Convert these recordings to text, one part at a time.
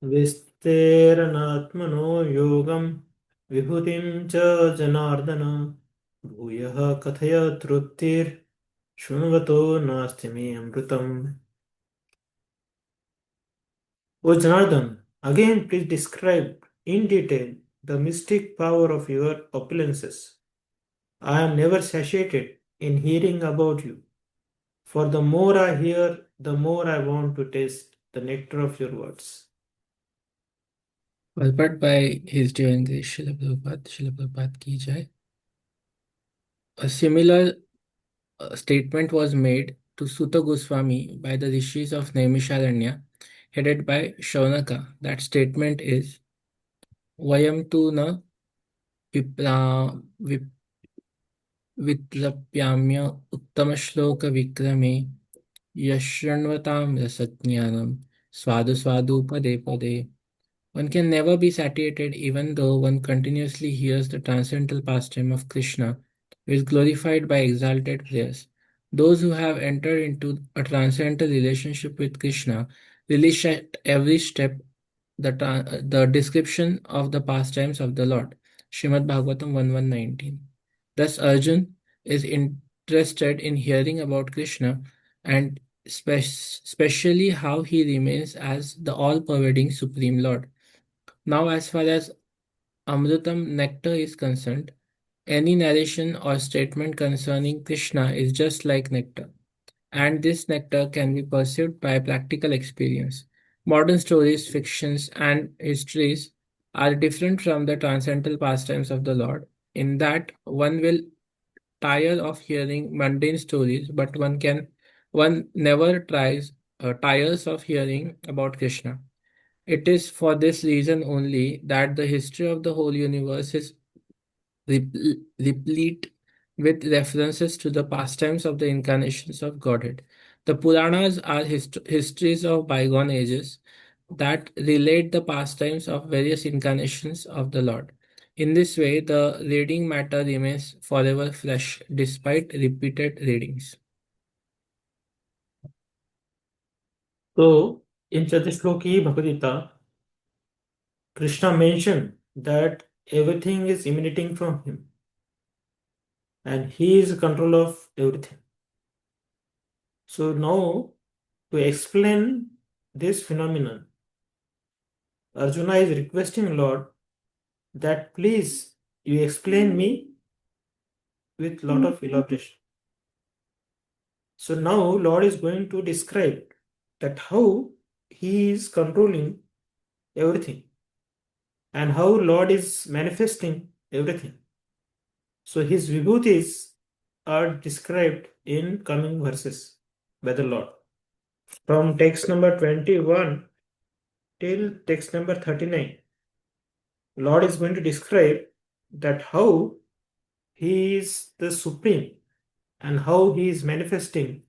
विस्तेरनात्मनो योगं विभूतिं च जनार्दन भूयः कथय तृप्तिर्शृण्वतो नास्ति मे अमृतम्. O Janardhan, again please describe in detail the mystic power of your opulences. I am never satiated in hearing about you, for the more I hear, the more I want to taste the nectar of your words. Purport by His Divine Grace Srila Prabhupada ki jai. A similar statement was made to Suta Goswami by the rishis of Naimisharanya, headed by Shaunaka. That statement is Vayam tu na vipra, vip, vitlapyamya uttamashloka vikrame yashranvatam rasatnyanam swadu swadu pade pade. One can never be satiated even though one continuously hears the transcendental pastime of Krishna, who is glorified by exalted prayers. Those who have entered into a transcendental relationship with Krishna relish at every step the description of the pastimes of the Lord. Srimad Bhagavatam 1:19. Thus, Arjun is interested in hearing about Krishna and especially how he remains as the all pervading Supreme Lord. Now, as far as Amrutam nectar is concerned, any narration or statement concerning Krishna is just like nectar, and this nectar can be perceived by practical experience. Modern stories, fictions, and histories are different from the transcendental pastimes of the Lord, in that one will tire of hearing mundane stories, but one never tires of hearing about Krishna. It is for this reason only that the history of the whole universe is replete with references to the pastimes of the incarnations of Godhead. The Puranas are histories of bygone ages that relate the pastimes of various incarnations of the Lord. In this way, the reading matter remains forever fresh despite repeated readings. So, in Chatusloki Bhagavad Krishna mentioned that everything is emanating from him and he is in control of everything. So, now to explain this phenomenon, Arjuna is requesting Lord that please you explain me with lot of elaboration. So now Lord is going to describe that how he is controlling everything and how Lord is manifesting everything. So his vibhutis are described in coming verses by the Lord. From text number 21 till text number 39, Lord is going to describe that how he is the supreme and how he is manifesting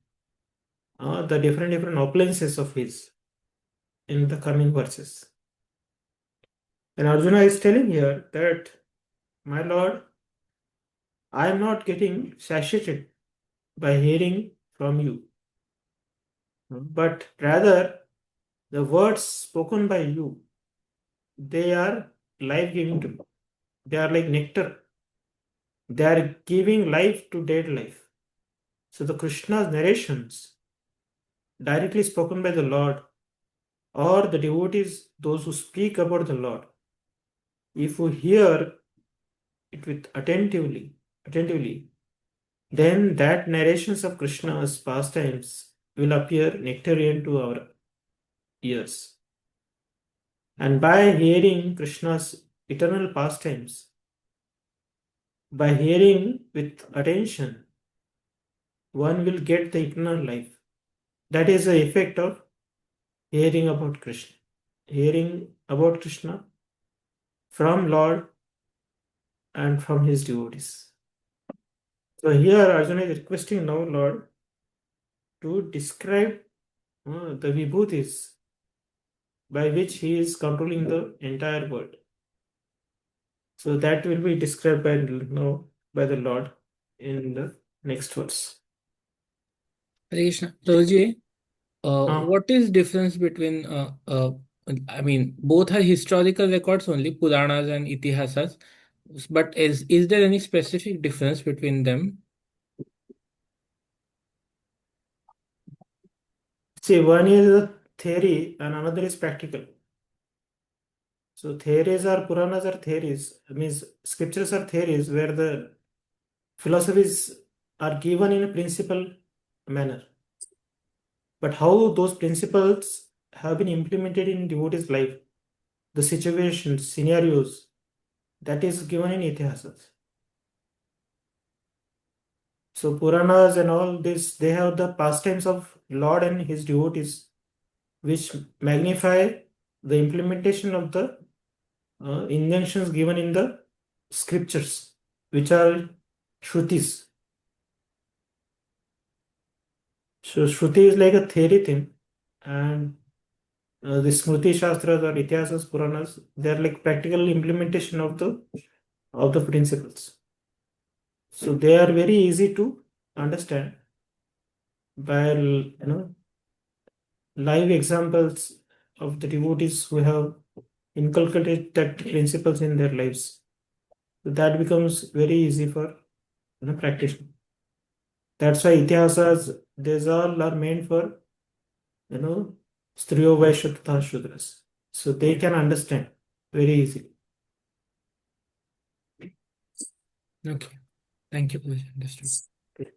the different opulences of his in the coming verses. And Arjuna is telling here that, my Lord, I am not getting satiated by hearing from you, but rather the words spoken by you, they are life giving to me. They are like nectar. They are giving life to dead life. So the Krishna's narrations, directly spoken by the Lord, or the devotees, those who speak about the Lord, if we hear it with attentively, then that narrations of Krishna's pastimes will appear nectarian to our ears. And by hearing Krishna's eternal pastimes, by hearing with attention, one will get the eternal life. That is the effect of hearing about Krishna. Hearing about Krishna from Lord and from his devotees. So here Arjuna is requesting now Lord to describe the vibhutis by which he is controlling the entire world. So that will be described by now by the Lord in the next verse. Hare Krishna. Prabhuji, Uh, what is difference between I mean, both are historical records only, Puranas and Itihasas. But is there any specific difference between them? See, one is a theory and another is practical. So theories or Puranas are theories. Means scriptures are theories where the philosophies are given in a principle manner. But how those principles have been implemented in devotee's life, the situations, scenarios, that is given in Itihasas. So Puranas and all this, they have the pastimes of Lord and his devotees, which magnify the implementation of the injunctions given in the scriptures, which are Shrutis. So Shruti is like a theory thing, and the Smriti Shastras or Itihasas, Puranas, they are like practical implementation of the principles. So they are very easy to understand by live examples of the devotees who have inculcated that principles in their lives. So that becomes very easy for practitioner. That's why itihasas, these all are meant for Striyo Vaishya Tatha Shudras. So they can understand very easily. Okay. Thank you, Prabhuji. Understood.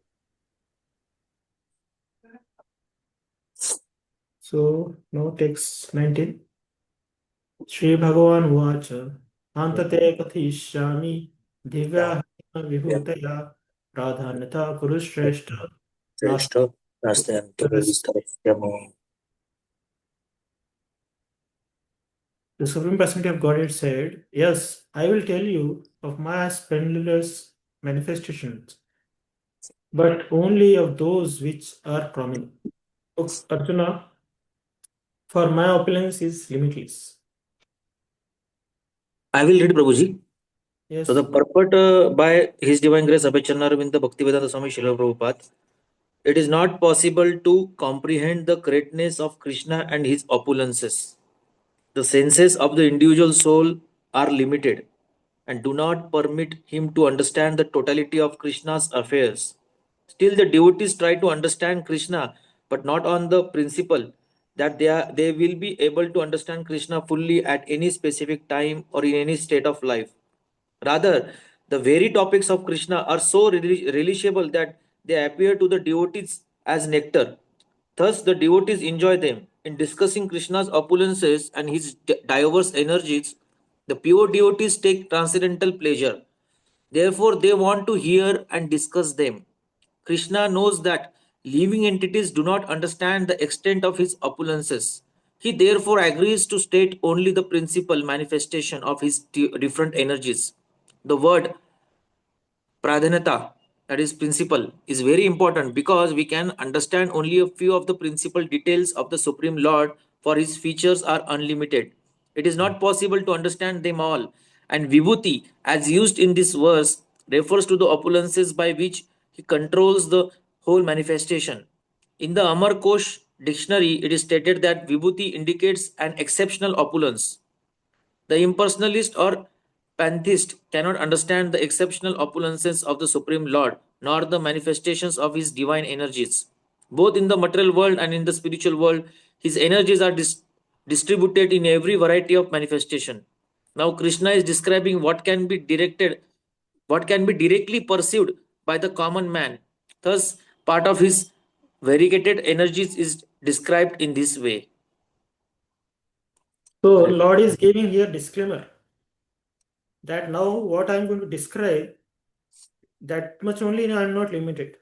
So now text 19. Shri Bhagavan Uvacha Antate Kathishyami Divya Vibhutaya Pradhanata Purushreshta श्रेष्ठ रास्ते अंतर्विस्तरस्यमो. The Supreme Personality of Godhead said, yes, I will tell you of my splendorous manifestations, but only of those which are prominent. Arjuna, for my opulence is limitless. I will read, Prabhuji. Yes. So the purport by His Divine Grace Abhichanaravinda Bhaktivedanta Swami Prabhupada, it is not possible to comprehend the greatness of Krishna and his opulences. The senses of the individual soul are limited and do not permit him to understand the totality of Krishna's affairs. Still, the devotees try to understand Krishna, but not on the principle that they will be able to understand Krishna fully at any specific time or in any state of life. Rather, the very topics of Krishna are so relishable that they appear to the devotees as nectar. Thus, the devotees enjoy them. In discussing Krishna's opulences and his diverse energies, the pure devotees take transcendental pleasure. Therefore, they want to hear and discuss them. Krishna knows that living entities do not understand the extent of his opulences. He therefore agrees to state only the principal manifestation of his different energies. The word pradhanata, that is principle, is very important because we can understand only a few of the principal details of the Supreme Lord, for his features are unlimited. It is not possible to understand them all, and vibhuti, as used in this verse, refers to the opulences by which he controls the whole manifestation. In the Amar Kosh dictionary, it is stated that vibhuti indicates an exceptional opulence. The impersonalist or pantheist cannot understand the exceptional opulences of the Supreme Lord, nor the manifestations of his divine energies. Both in the material world and in the spiritual world, his energies are distributed in every variety of manifestation. Now, Krishna is describing what can be directly perceived by the common man. Thus, part of his variegated energies is described in this way. So Lord is giving here disclaimer that now what I am going to describe, that much only I am not limited.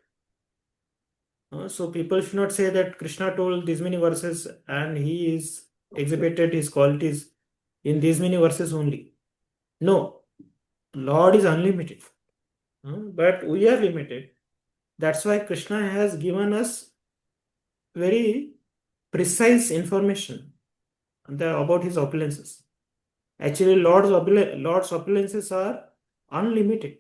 So people should not say that Krishna told these many verses and he is exhibited his qualities in these many verses only. No, Lord is unlimited, but we are limited. That's why Krishna has given us very precise information about his opulences. Actually, Lord's opulences are unlimited,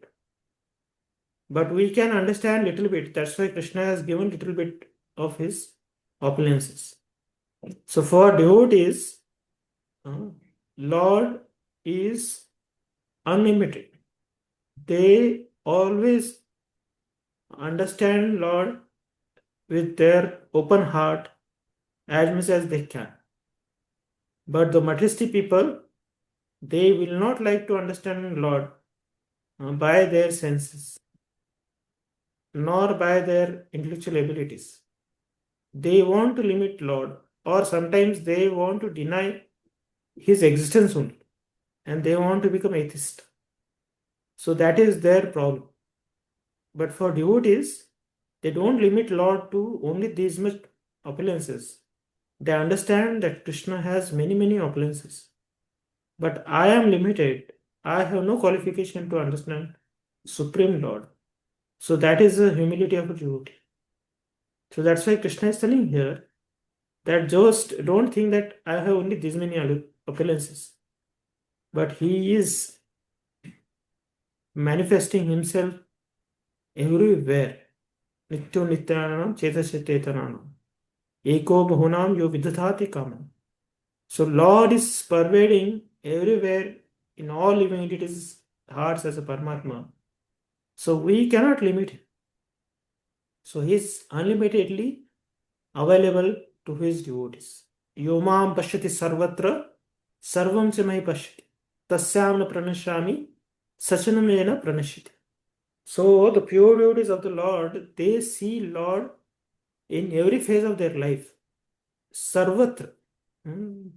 but we can understand little bit. That's why Krishna has given little bit of his opulences. So for devotees, Lord is unlimited. They always understand Lord with their open heart as much as they can. But the materialistic people, they will not like to understand Lord by their senses, nor by their intellectual abilities. They want to limit Lord, or sometimes they want to deny His existence only, and they want to become atheist. So that is their problem. But for devotees, they don't limit Lord to only these much opulences. They understand that Krishna has many, many opulences. But I am limited. I have no qualification to understand Supreme Lord. So that is the humility of a devotee. So that's why Krishna is telling here that just don't think that I have only these many opulences. But he is manifesting himself everywhere. Nityo nityanam chetasya chetananam. Eko bahunam yo vidhati kamam. So Lord is pervading everywhere in all living entities' hearts as a Paramatma. So we cannot limit him. So he is unlimitedly available to his devotees. Yomam pashyati sarvatra sarvam chamai pashyati tasyam na pranashyami sachanamena pranashyati. So the pure devotees of the Lord, they see Lord in every phase of their life. Sarvatra.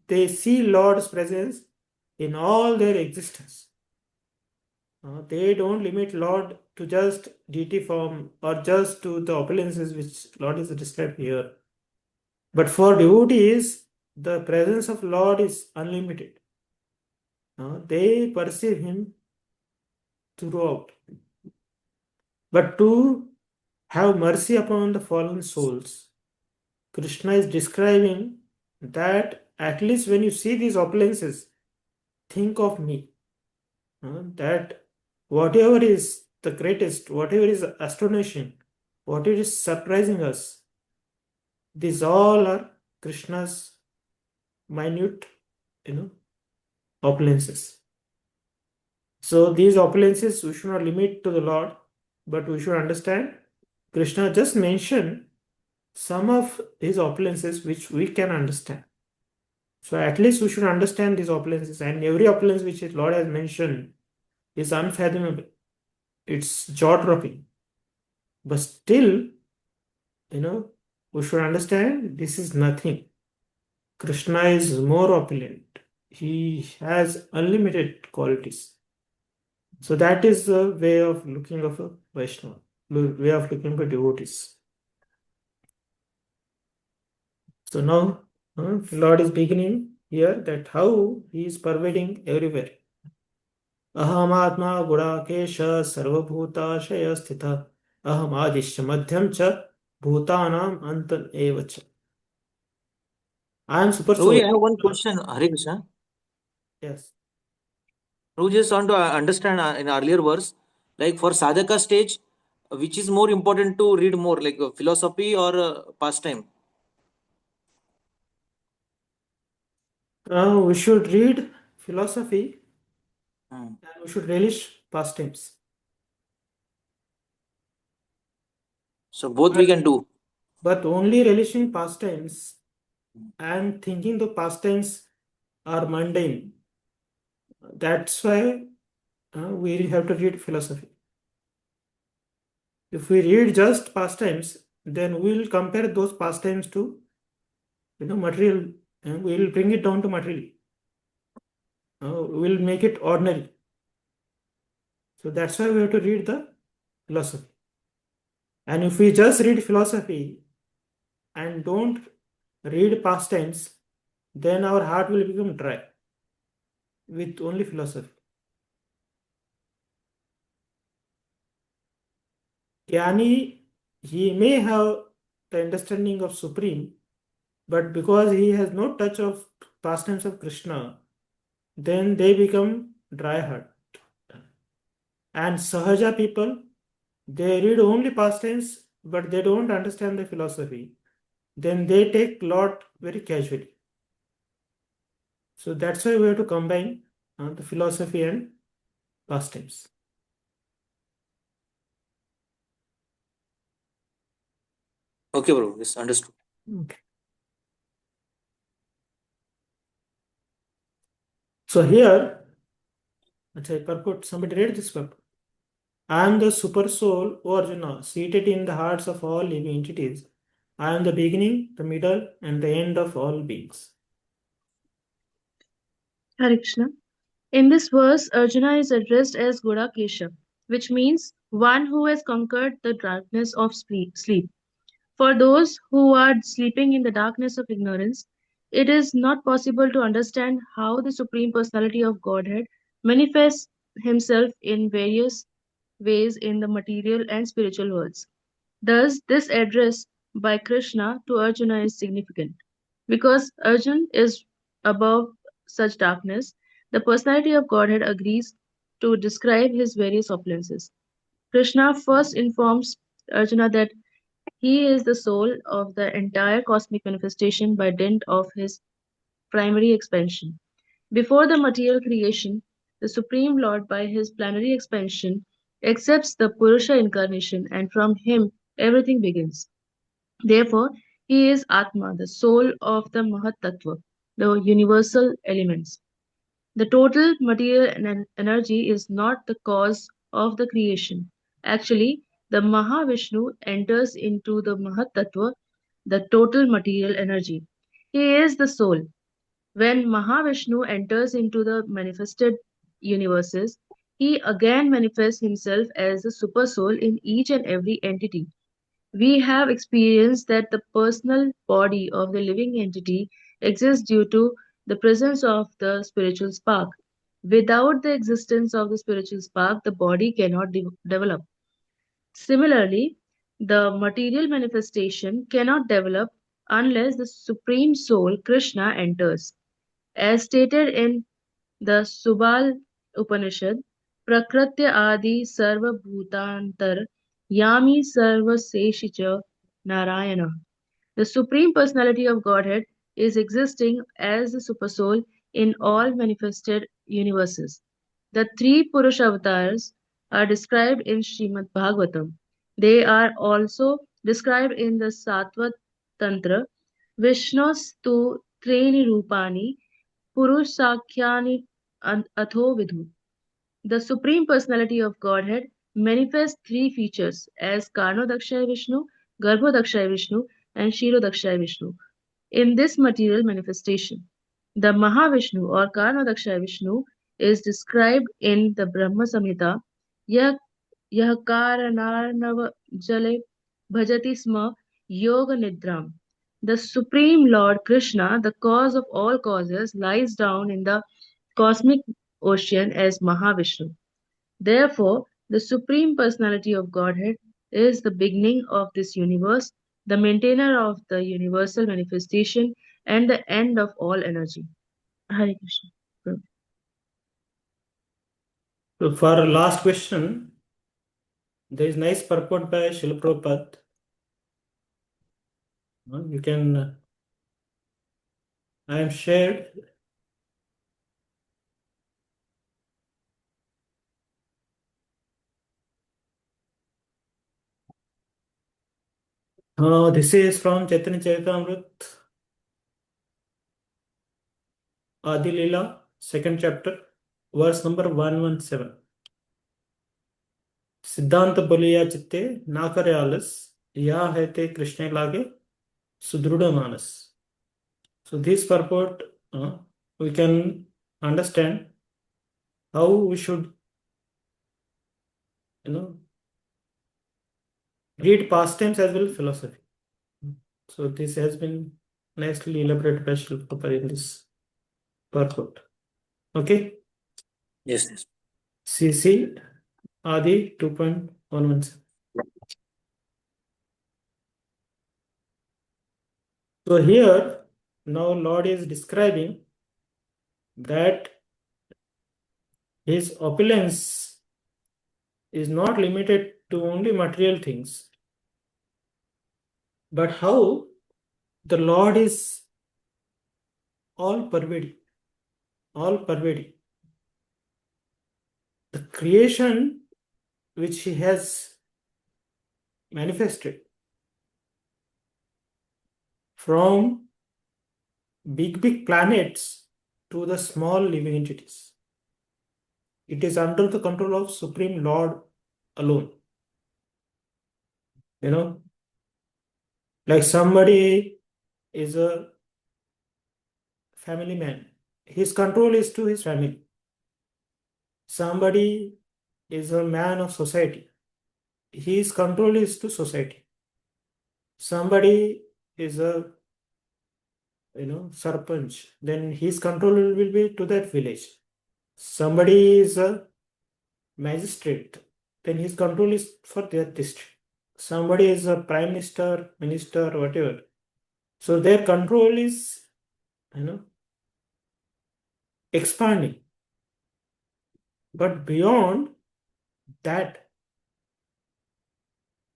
They see Lord's presence in all their existence. They don't limit Lord to just deity form or just to the opulences which Lord is described here. But for devotees, the presence of Lord is unlimited. They perceive Him throughout. But to have mercy upon the fallen souls, Krishna is describing that at least when you see these opulences, think of me. That whatever is the greatest, whatever is astonishing, whatever is surprising us, these all are Krishna's minute, opulences. So these opulences we should not limit to the Lord, but we should understand Krishna just mentioned some of his opulences which we can understand. So at least we should understand these opulences, and every opulence which the Lord has mentioned is unfathomable. It's jaw-dropping. But still, we should understand this is nothing. Krishna is more opulent. He has unlimited qualities. So that is the way of looking of a Vaishnava, way of looking for devotees. So now, Lord is beginning here that how he is pervading everywhere. Ahamatma Gudakesha Sarvabhutashaya Sthita Aham Adishya Madhyam Cha Bhutanam Antan Evacha. I am super soul. Prabhuji, I have one question. Hare Krishna. Yes. Prabhuji, just want to understand in earlier verse, like for sadhaka stage, which is more important to read more, like philosophy or pastime? We should read philosophy Hmm. and we should relish pastimes. So both we can do. But only relishing pastimes and thinking the pastimes are mundane. That's why we have to read philosophy. If we read just pastimes, then we will compare those pastimes to material, and we will bring it down to material. We will make it ordinary. So that's why we have to read the philosophy. And if we just read philosophy and don't read pastimes, then our heart will become dry with only philosophy. Jnani, he may have the understanding of Supreme, but because he has no touch of pastimes of Krishna, then they become dry heart. And Sahaja people, they read only pastimes, but they don't understand the philosophy. Then they take Lord very casually. So that's why we have to combine the philosophy and pastimes. Okay, bro. Yes, understood. Okay. So here, purport, somebody read this purport. I am the super soul, O Arjuna, seated in the hearts of all living entities. I am the beginning, the middle, and the end of all beings. Hare Krishna. In this verse, Arjuna is addressed as Godakesha, which means one who has conquered the darkness of sleep. For those who are sleeping in the darkness of ignorance, it is not possible to understand how the Supreme Personality of Godhead manifests himself in various ways in the material and spiritual worlds. Thus, this address by Krishna to Arjuna is significant. Because Arjuna is above such darkness, the personality of Godhead agrees to describe his various opulences. Krishna first informs Arjuna that he is the soul of the entire cosmic manifestation by dint of his primary expansion. Before the material creation, the Supreme Lord, by his plenary expansion, accepts the Purusha incarnation, and from him everything begins. Therefore, he is Atma, the soul of the Mahat Tattva, the universal elements. The total material energy is not the cause of the creation. Actually, the Mahavishnu enters into the Mahat Tattva, the total material energy. He is the soul. When Mahavishnu enters into the manifested universes, he again manifests himself as the super soul in each and every entity. We have experienced that the personal body of the living entity exists due to the presence of the spiritual spark. Without the existence of the spiritual spark, the body cannot develop. Similarly, the material manifestation cannot develop unless the Supreme Soul, Krishna, enters. As stated in the Subal Upanishad, Prakritya Adi Sarva Bhutantar Yami Sarva Seshicha Narayana. The Supreme Personality of Godhead is existing as the Supersoul in all manifested universes. The three Purusha avatars are described in Srimad Bhagavatam. They are also described in the Sattva Tantra. Vishnostu Treni Rupani Purusakhyani Atho Vidhu. The Supreme Personality of Godhead manifests three features as Karnodakshaya Vishnu, Garbhodakshaya Vishnu, and Shirodakshaya Vishnu in this material manifestation. The Mahavishnu or Karnodakshaya Vishnu is described in the Brahma Samhita. Yah Karanarnava Jale Bhajati Sma Yoga Nidram. The Supreme Lord Krishna, the cause of all causes, lies down in the cosmic ocean as Mahavishnu. Therefore, the Supreme Personality of Godhead is the beginning of this universe, the maintainer of the universal manifestation, and the end of all energy. Hare Krishna. So for our last question, there is nice purport by Srila Prabhupada. You can, I am shared. This is from Chaitanya Charitamrita, Adi Leela, 2nd chapter, verse number 117. सिद्धांत बोलिया चित्ते ना करे आलस या है ते कृष्ण लागे सुदृढ़ मानस. So this purport we can understand how we should read pastimes as well as philosophy. So this has been nicely elaborated by Srila Prabhupada in this purport. Okay. Yes, yes. CC Adi 2.117. So here now Lord is describing that his opulence is not limited to only material things, but how the Lord is all pervading. all pervading. The creation which he has manifested from big planets to the small living entities. It is under the control of Supreme Lord alone. Like somebody is a family man. His control is to his family. Somebody is a man of society. His control is to society. Somebody is a sarpanch, then his control will be to that village. Somebody is a magistrate, then his control is for that district. Somebody is a prime minister, whatever. So their control is expanding. But beyond that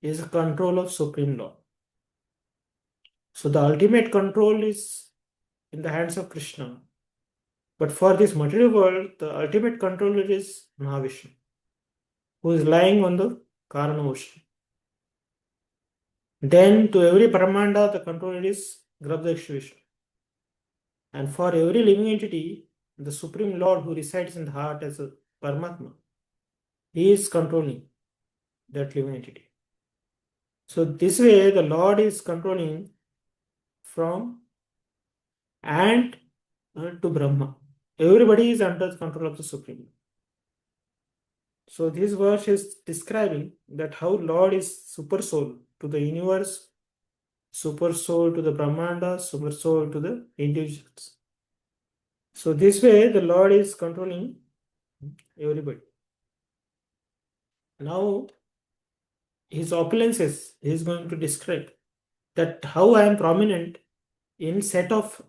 is the control of Supreme Lord. So the ultimate control is in the hands of Krishna. But for this material world, the ultimate controller is Mahavishnu, who is lying on the Karana ocean. Then to every Brahmanda, the controller is Grabdaksha Vishnu. And for every living entity, the Supreme Lord who resides in the heart as a Paramatma, he is controlling that living entity. So this way, the Lord is controlling from ant to Brahma. Everybody is under the control of the Supreme Lord. So this verse is describing that how Lord is super soul to the universe, super soul to the Brahmanda, super soul to the individuals. So this way the Lord is controlling everybody. Now his opulences he is going to describe that how I am prominent in set of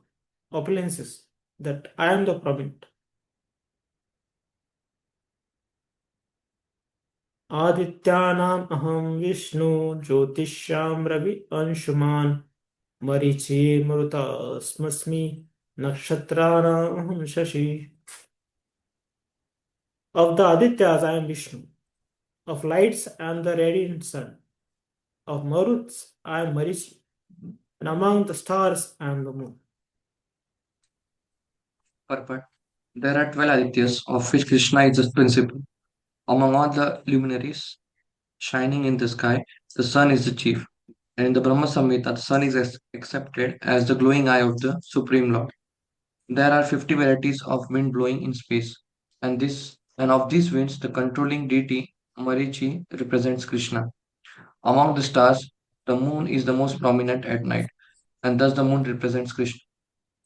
opulences, that I am the prominent. Adityanam aham Vishnu Jyotishyam Ravi Anshuman Marichi Maruta Smasmi Nakshatranam aham Shashi. Of the Adityas I am Vishnu. Of lights I am the radiant sun. Of Maruts I am Marichi. And among the stars I am the moon. Purport. There are 12 Adityas, of which Krishna is the principal. Among all the luminaries shining in the sky, the sun is the chief. And in the Brahma Samhita, the sun is accepted as the glowing eye of the Supreme Lord. There are 50 varieties of wind blowing in space, and of these winds, the controlling deity Marichi represents Krishna. Among the stars, the moon is the most prominent at night, and thus the moon represents Krishna.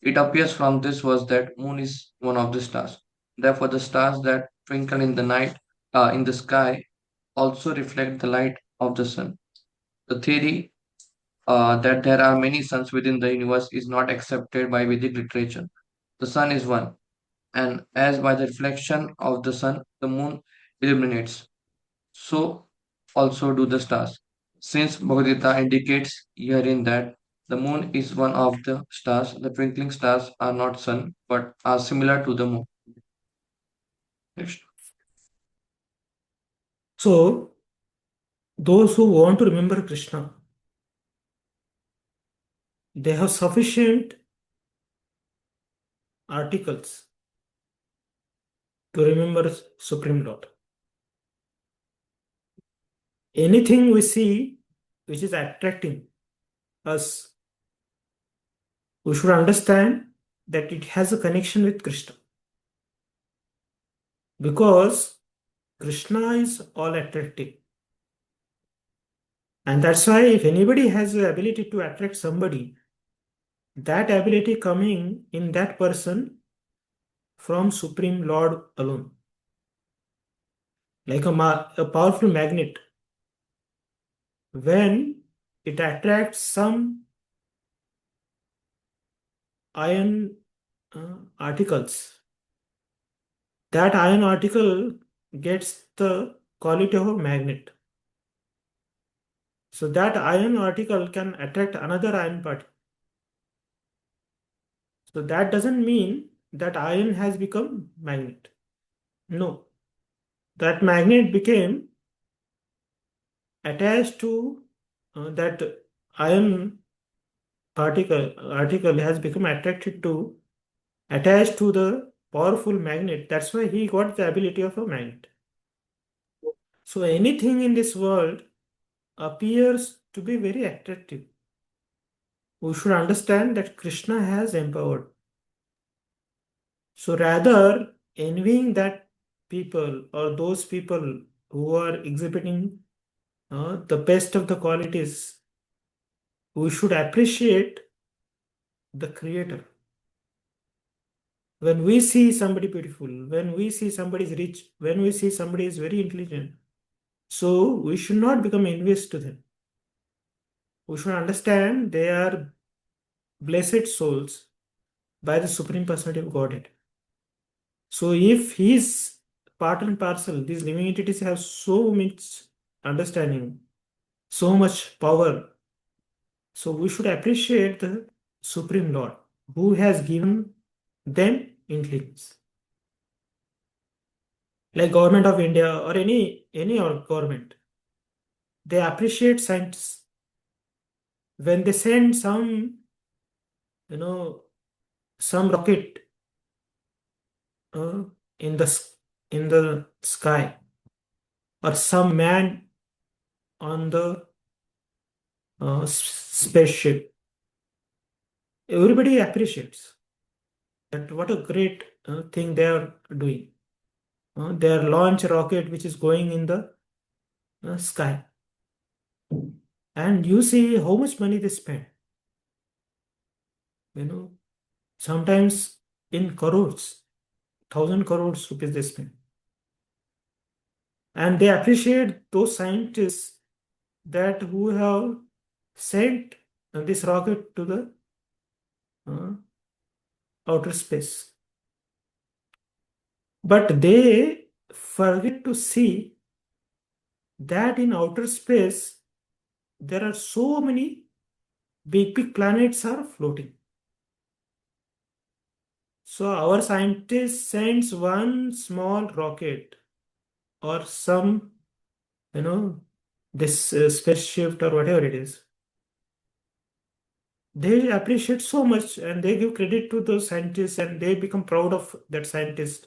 It appears from this verse that moon is one of the stars. Therefore, the stars that twinkle in the night, in the sky, also reflect the light of the sun. The theory that there are many suns within the universe is not accepted by Vedic literature. The sun is one, and as by the reflection of the sun, the moon illuminates, so also do the stars. Since Bhagavad indicates herein that the moon is one of the stars, the twinkling stars are not sun, but are similar to the moon. Next. So those who want to remember Krishna, they have sufficient articles to remember Supreme Lord. Anything we see which is attracting us, we should understand that it has a connection with Krishna. Because Krishna is all attractive. And that's why if anybody has the ability to attract somebody, that ability coming in that person from Supreme Lord alone. Like a powerful magnet. When it attracts some iron articles, that iron article gets the quality of a magnet. So that iron article can attract another iron particle. So that doesn't mean that iron has become magnet. No, that magnet became attached to that iron article has become attached to the powerful magnet. That's why he got the ability of a magnet. So anything in this world appears to be very attractive. We should understand that Krishna has empowered. So rather envying that people or those people who are exhibiting the best of the qualities, we should appreciate the creator. When we see somebody beautiful, when we see somebody is rich, when we see somebody is very intelligent, so we should not become envious to them. We should understand they are blessed souls by the Supreme Personality of Godhead. So if his part and parcel, these living entities have so much understanding, so much power, so we should appreciate the Supreme Lord who has given them intelligence. Like government of India or any government, they appreciate scientists when they send some rocket uh, in the sky, or some man on the spaceship. Everybody appreciates that what a great thing they are doing. Their launch rocket which is going in the sky, and you see how much money they spend. Sometimes in crores, 1,000 crores rupees they spend. And they appreciate those scientists that who have sent this rocket to the outer space. But they forget to see that in outer space there are so many big planets are floating. So our scientist sends one small rocket or some, this spaceship or whatever it is. They appreciate so much and they give credit to those scientists and they become proud of that scientist.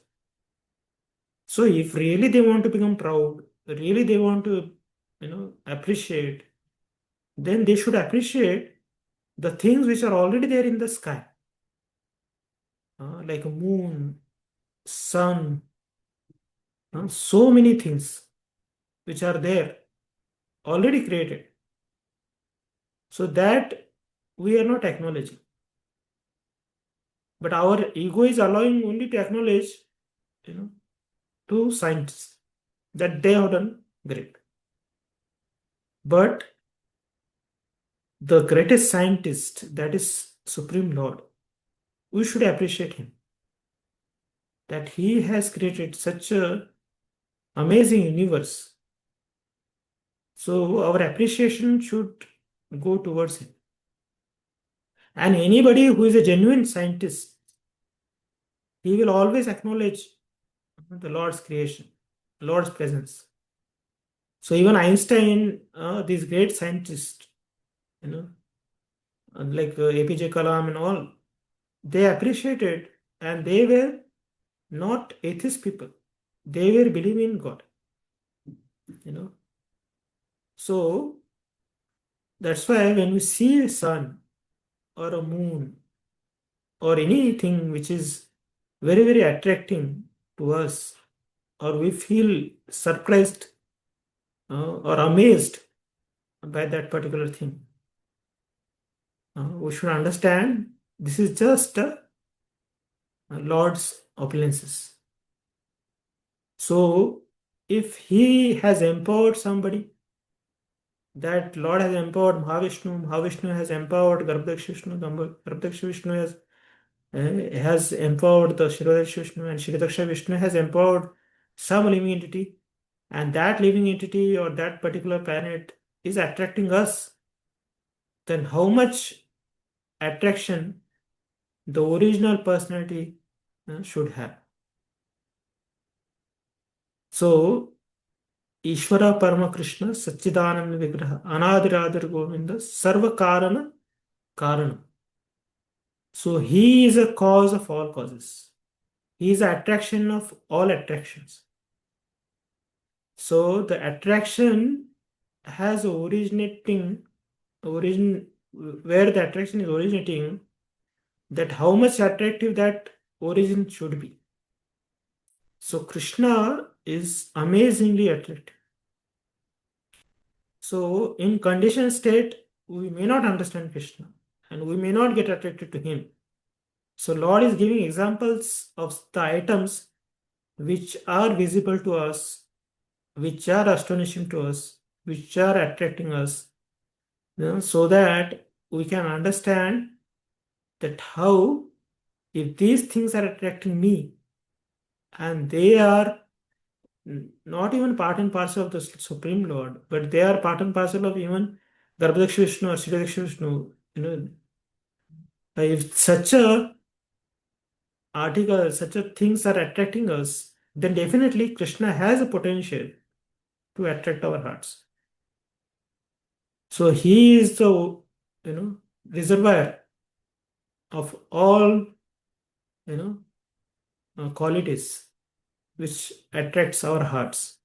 So if really they want to become proud, really they want to, appreciate, then they should appreciate the things which are already there in the sky, like a moon, sun, so many things which are there, already created. So that we are not acknowledging. But our ego is allowing only to acknowledge, to scientists that they have done great. But the greatest scientist, that is Supreme Lord, we should appreciate him. That he has created such a amazing universe. So our appreciation should go towards him. And anybody who is a genuine scientist, he will always acknowledge the Lord's creation, Lord's presence. So even Einstein, these great scientists, like APJ Kalam and all, they appreciated, and they were not atheist people. They were believing in God. So that's why when we see a sun or a moon or anything which is very, very attracting to us, or we feel surprised or amazed by that particular thing, we should understand this is just Lord's opulences. So if he has empowered somebody, that Lord has empowered Mahavishnu has empowered Garbhadaksha Vishnu, Garbhadaksha Vishnu has empowered the Shridaksha Vishnu, and Shridaksha Vishnu has empowered some living entity, and that living entity or that particular planet is attracting us, then how much attraction the original personality should have. So, Ishvara Parama Krishna Satchidananda Vigraha Anadiradir Govinda Sarva Karana Karana. So, he is a cause of all causes. He is the attraction of all attractions. So, the attraction has origin where the attraction is originating, that how much attractive that origin should be. So Krishna is amazingly attractive. So in conditioned state, we may not understand Krishna and we may not get attracted to him. So Lord is giving examples of the items which are visible to us, which are astonishing to us, which are attracting us, so that we can understand that how, if these things are attracting me and they are not even part and parcel of the Supreme Lord, but they are part and parcel of even Garbhadaksha Vishnu or Siddhadaksha Vishnu, if such a article, such a things are attracting us, then definitely Krishna has a potential to attract our hearts. So he is the reservoir of all qualities which attracts our hearts.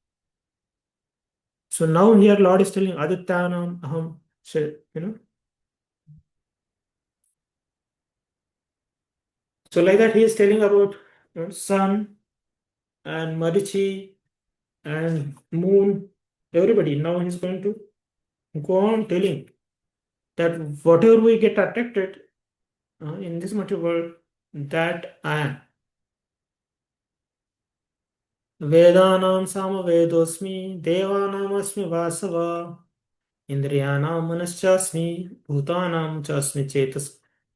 So now here Lord is telling Adityanam Aham, So like that he is telling about sun and Marichi and moon, everybody. Now he's going to go on telling that whatever we get attracted in this material world, that I am. Vedanam sama vedosmi, devanam asmi vasava, indriyanam manaschasmi, bhutanam chasmi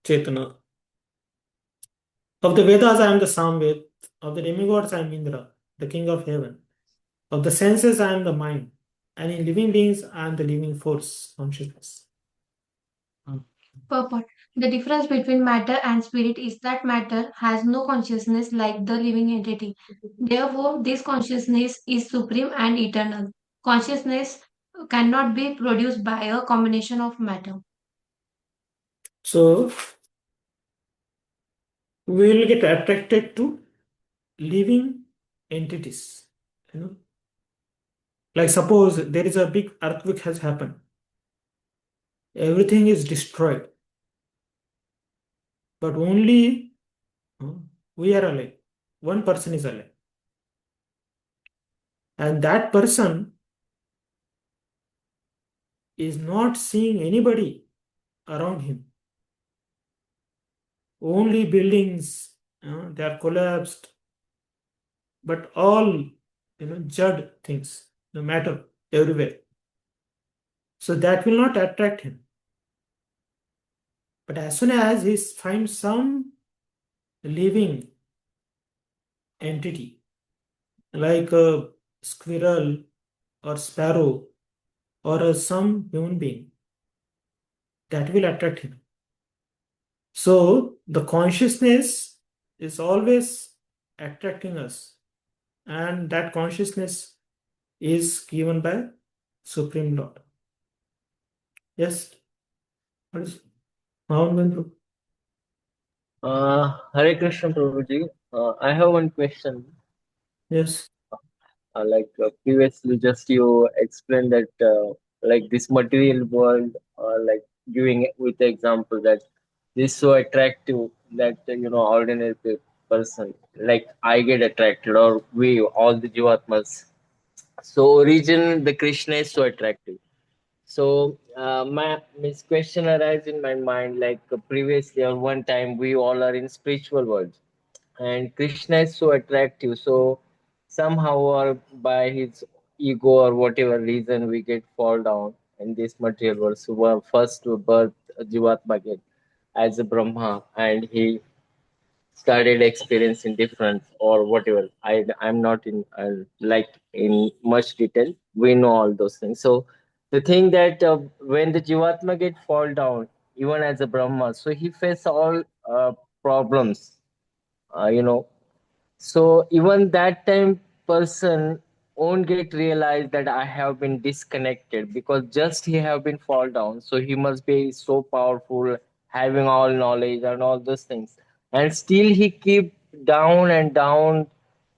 chetana. Of the Vedas I am the Samved, of the demigods I am Indra, the king of heaven. Of the senses I am the mind, and in living beings I am the living force, consciousness. Purport. The difference between matter and spirit is that matter has no consciousness like the living entity. Therefore, this consciousness is supreme and eternal. Consciousness cannot be produced by a combination of matter. So we will get attracted to living entities. Like suppose there is a big earthquake has happened. Everything is destroyed. But only we are alive. One person is alive. And that person is not seeing anybody around him. Only buildings, they are collapsed. But all, jud things, no matter everywhere. So that will not attract him. But as soon as he finds some living entity, like a squirrel or sparrow or some human being, that will attract him. So the consciousness is always attracting us, and that consciousness is given by Supreme Lord. Yes? What is Mahan? Hare Krishna Prabhuji. I have one question. Yes. Previously, just you explained that this material world, giving it with the example that this is so attractive that ordinary person like I get attracted, or we all the jivatmas. So origin the Krishna is so attractive. So my this question arises in my mind previously or one time we all are in spiritual world and Krishna is so attractive. So somehow or by his ego or whatever reason we get fall down in this material world. So first birth Jivatma get as a Brahma and he started experiencing different or whatever. I'm not in in much detail. We know all those things. So the thing that when the Jivatma get fall down, even as a Brahma, so he face all problems So even that time person won't get realized that I have been disconnected, because just he have been fall down. So he must be so powerful, having all knowledge and all those things. And still he keep down and down,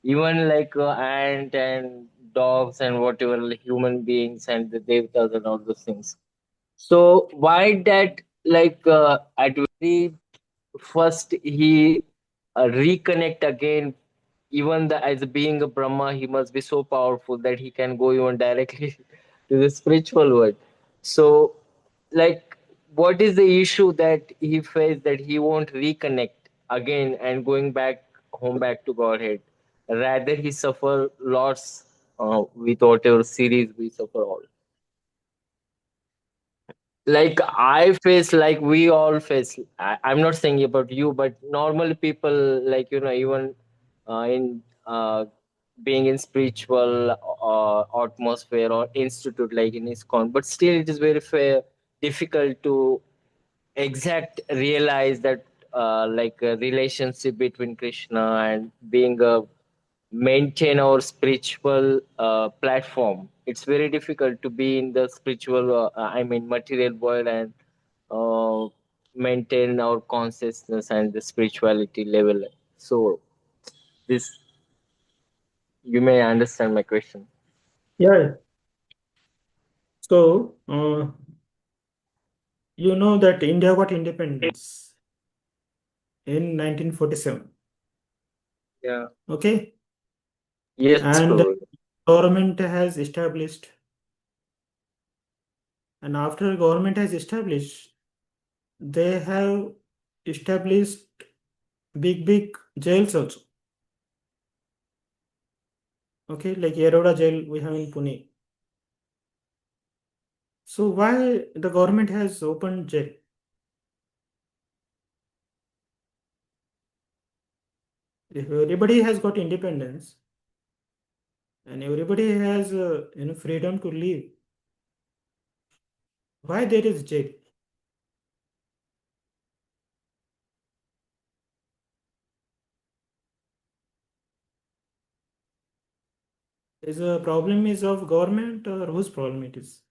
even like ant and dogs and whatever, like human beings and the devatas and all those things. So why that, like at very first he reconnect again, even the, as being a Brahma, he must be so powerful that he can go even directly to the spiritual world. So like, what is the issue that he faced, that he won't reconnect again and going back home, back to Godhead? Rather he suffer lots with whatever series we suffer all. Like I face, like we all face, I'm not saying about you, but normal people, like even in being in spiritual atmosphere or institute like in ISKCON, but still it is very fair, difficult to exact realize that like a relationship between Krishna and being a maintain our spiritual platform. It's very difficult to be in the spiritual I mean material world and uh, maintain our consciousness and the spirituality level. So this, you may understand my question. Yeah. So, you know that India got independence in 1947. Yeah. Okay. Yes, And Prabhu. government has established, and after government has established, they have established big jails also. Okay, like Yeroda jail we have in Pune. So why the government has opened jail? If everybody has got independence and everybody has freedom to live, why there is jail? Is a problem is of government or whose problem it is?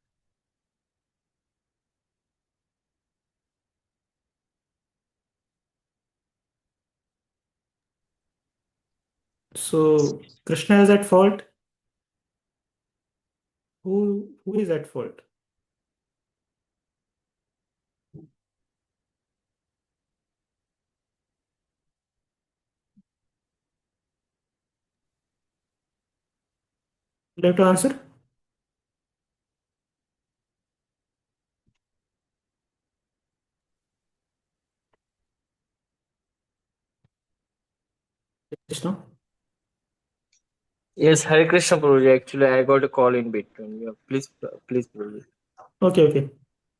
So Krishna is at fault. Who is at fault? You have to answer. Krishna. Yes, Hare Krishna Prabhuji. Actually, I got a call in between. Yeah, please, Prabhuji. Okay.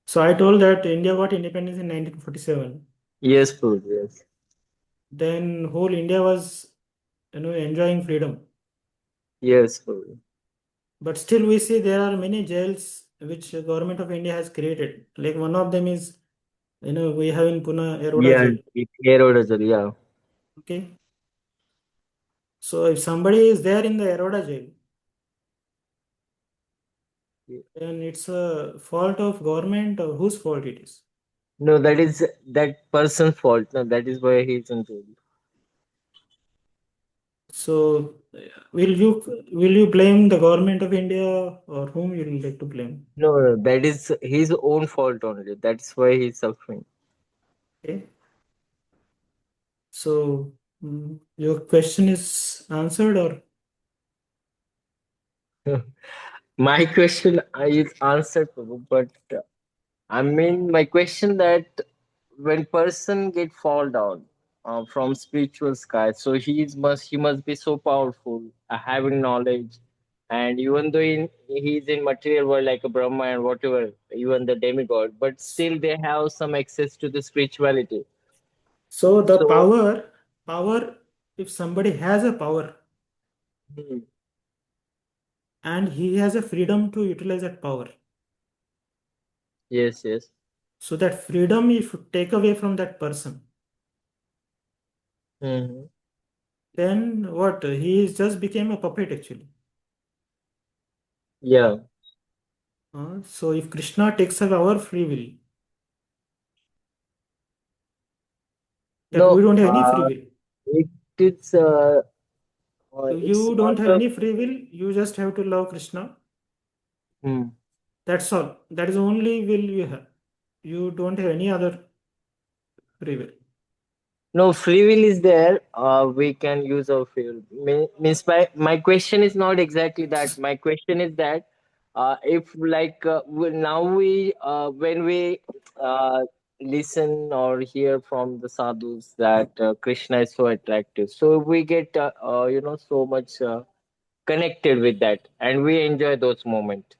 So I told that India got independence in 1947. Yes, Prabhuji. Yes. Then whole India was enjoying freedom. Yes, Prabhuji. But still we see there are many jails which government of India has created. Like one of them is we have in Pune Eroda Yeah, jail. Aerodazal, yeah. Okay. So if somebody is there in the Eroda jail, then it's a fault of government or whose fault it is? No, that is that person's fault. No, that is why he's in jail. So will you blame the government of India or whom you will like to blame? No, that is his own fault only. That's why he's suffering. Okay. So your question is answered or My question is answered, Prabhu, but I mean my question that when person get fall down from spiritual sky, so he must be so powerful, having knowledge, and even though he's in material world like a Brahma and whatever, even the demigod, but still they have some access to the spirituality. so the So power if somebody has a power hmm, and he has a freedom to utilize that power. yes. So that freedom if you take away from that person, Hmm. then what? He just became a puppet actually. Yeah. So if Krishna takes away our free will, that we No, don't have any free will. it is If it's you not don't have a any free will, you just have to love Krishna. hmm. That's all. That is the only will you have. You don't have any other free will. No, free will is there. We can use our free will. Means my question is not exactly that. My question is that if like now we when we uh, listen or hear from the sadhus that Krishna is so attractive, so we get so much connected with that, and we enjoy those moments,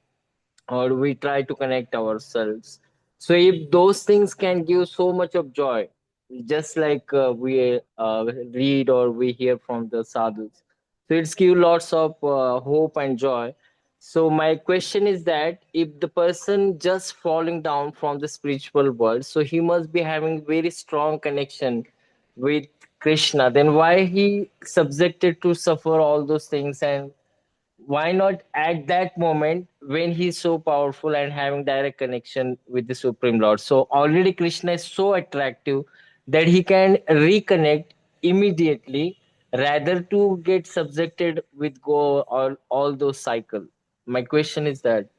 or we try to connect ourselves. So if those things can give so much of joy, just like we read or we hear from the sadhus, so it's give lots of hope and joy. So my question is that if the person just falling down from the spiritual world, so he must be having very strong connection with Krishna, then why he subjected to suffer all those things, and why not at that moment when he's so powerful and having direct connection with the Supreme Lord? So already Krishna is so attractive that he can reconnect immediately rather to get subjected with go all those cycle. My question is that.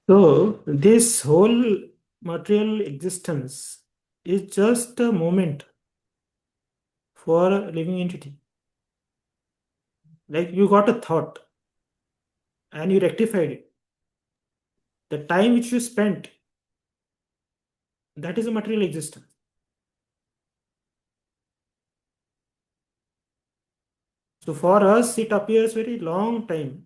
So this whole material existence is just a moment for a living entity. Like you got a thought and you rectified it. The time which you spent, that is a material existence. So for us, it appears very long time.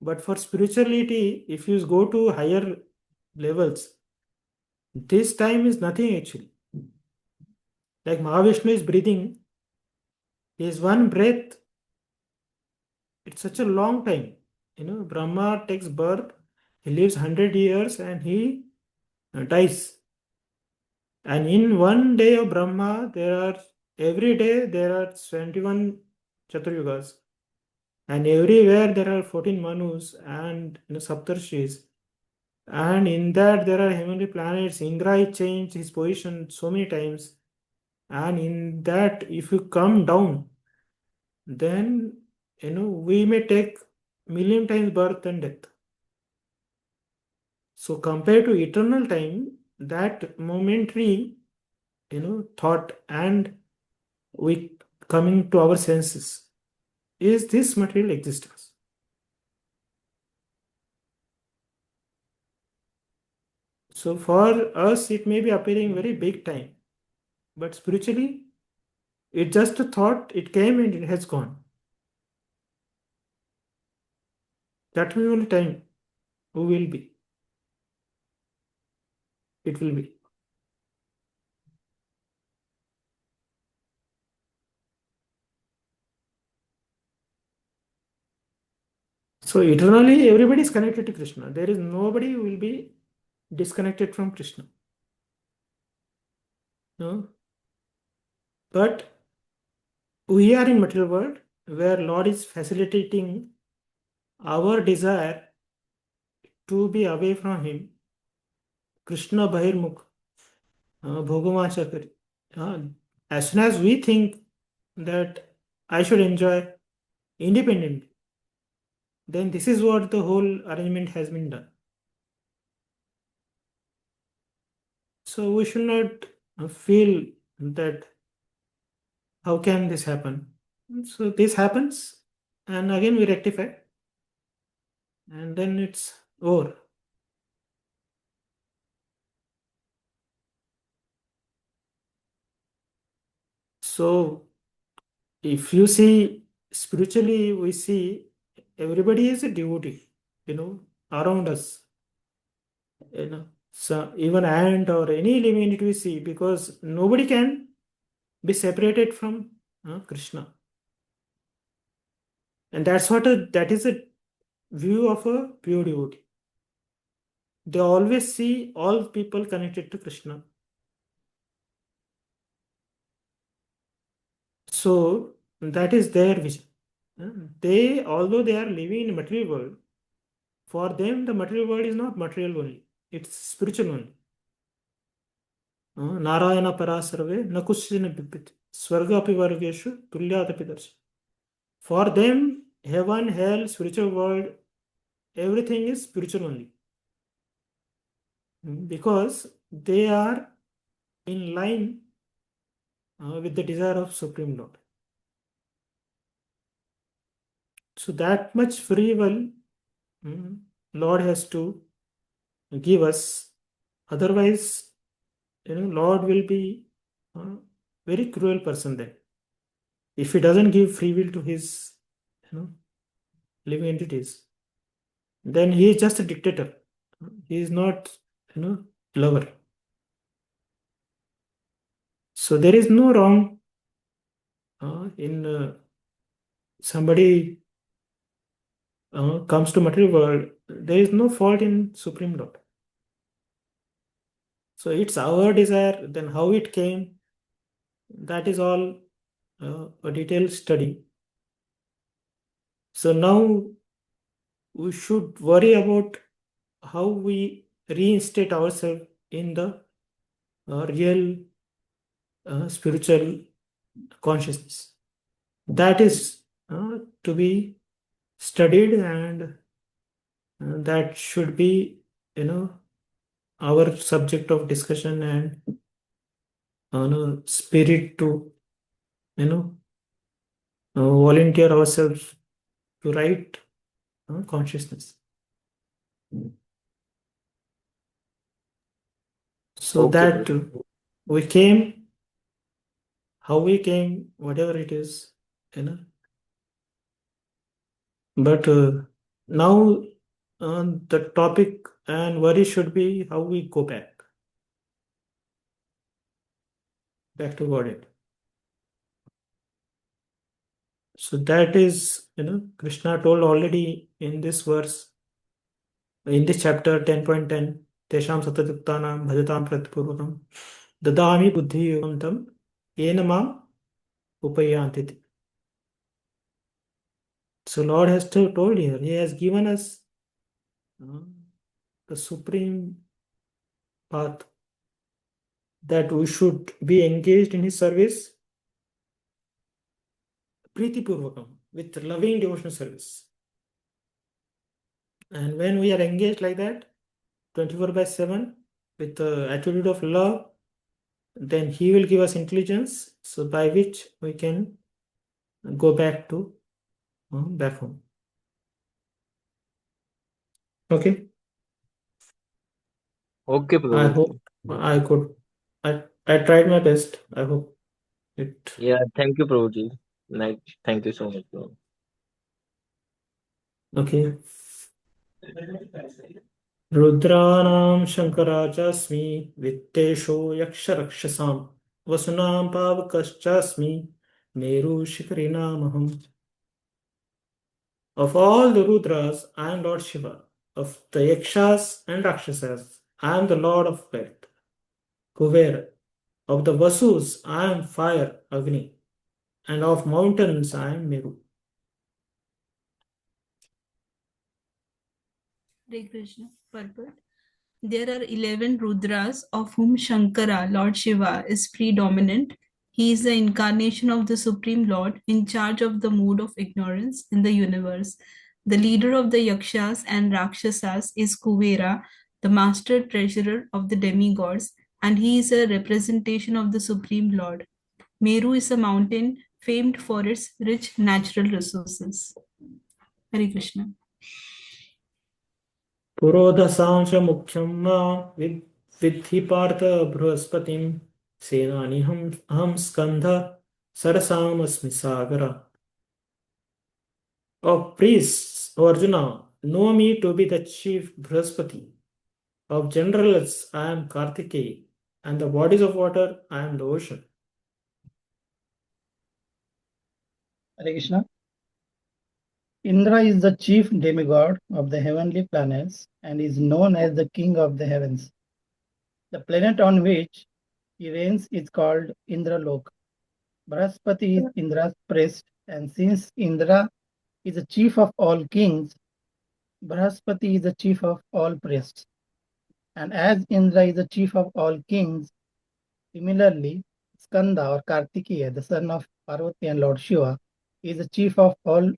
But for spirituality, if you go to higher levels, this time is nothing actually. Like Mahavishnu is breathing, his one breath, it's such a long time. Brahma takes birth, he lives 100 years and he dies. And in one day of Brahma, every day there are 21 Chaturyugas. And everywhere there are 14 Manus and Saptarshis. And in that there are heavenly planets. Indra changed his position so many times. And in that, if you come down, then we may take million times birth and death. So compared to eternal time, that momentary thought and we coming to our senses is this material existence. So for us, it may be appearing very big time, but spiritually, it's just a thought. It came and it has gone. That will be only time. Who will be? It will be. So eternally, everybody is connected to Krishna. There is nobody who will be disconnected from Krishna. No? But we are in material world where Lord is facilitating our desire to be away from Him. Krishna Bahirmukh, Bhogama Chakri. As soon as we think that I should enjoy independently, then this is what the whole arrangement has been done. So we should not feel that how can this happen? So this happens, and again we rectify, and then it's over. So if you see spiritually, we see everybody is a devotee, around us. So even ant or any living entity we see, because nobody can be separated from Krishna, and that is a view of a pure devotee. They always see all people connected to Krishna. So That is their vision. They, although they are living in material world, for them the material world is not material only, it's spiritual only. Narayana parasarve na kushina bibit swarga api vargeshu tulyat api darsh. For them, heaven, hell, spiritual world, everything is spiritual only. Because they are in line with the desire of Supreme Lord. So that much free will Lord has to give us. Otherwise, Lord will be a very cruel person then. If he doesn't give free will to his living entities, then he is just a dictator. He is not lover. So there is no wrong in somebody comes to material world. There is no fault in Supreme Lord. So it's our desire, then how it came, that is all a detailed study. So now we should worry about how we reinstate ourselves in the real spiritual consciousness. That is to be studied, and that should be our subject of discussion, and spirit to volunteer ourselves to right consciousness. So Okay, that Prabhuji. we came, how we came, whatever it is, but now the topic and worry should be how we go back to Godhead. So that is, Krishna told already in this verse, in this chapter 10.10, Tesham Satatuttanam Bhajatam Pratipurvakam Dadami Buddhi Yogantam Yenamam Upayantiti. So Lord has told here, He has given us the supreme path, that we should be engaged in His service Priti Purvakam, with loving devotional service. And when we are engaged like that, 24/7, with the attitude of love, then He will give us intelligence, so by which we can go back to back home. Okay. Okay, I Prabhuji. hope I could. I tried my best. I hope it. Yeah, thank you, Prabhuji. Like, thank you so much, Prabhuji. Okay. रुद्राणां शङ्कराचास्मि वित्तेषो यक्षरक्षसां वसुनां पावकश्चास्मि मेरुशिखरिणामहम्. Of all the Rudras, I am Lord Shiva. Of the Yakshas and Rakshasas, I am the Lord of Wealth, Kuvera. Of the Vasus, I am Fire, Agni. And of mountains, I am Meru. Hare Krishna. Purport. There are 11 Rudras, of whom Shankara, Lord Shiva, is predominant. He is the incarnation of the Supreme Lord in charge of the mood of ignorance in the universe. The leader of the Yakshas and Rakshasas is Kuvera, the master treasurer of the demigods, and he is a representation of the Supreme Lord. Meru is a mountain famed for its rich natural resources. Hare Krishna. पुरोधसांश मुख्यं मा विद्धि पार्थ बृहस्पतिं सेनानीहम् अहं स्कंध सरसामस्मि सागरा. Of priests, O Arjuna, know me to be the chief Brihaspati. Of generals, I am Kartikeya, and the bodies of water, I am the ocean. Hare Krishna. Indra is the chief demigod of the heavenly planets and is known as the king of the heavens. The planet on which he reigns is called Indralok. Brahaspati is Indra's priest, and since Indra is the chief of all kings, Brahaspati is the chief of all priests. And as Indra is the chief of all kings, similarly, Skanda or Kartikeya, the son of Parvati and Lord Shiva, is the chief of all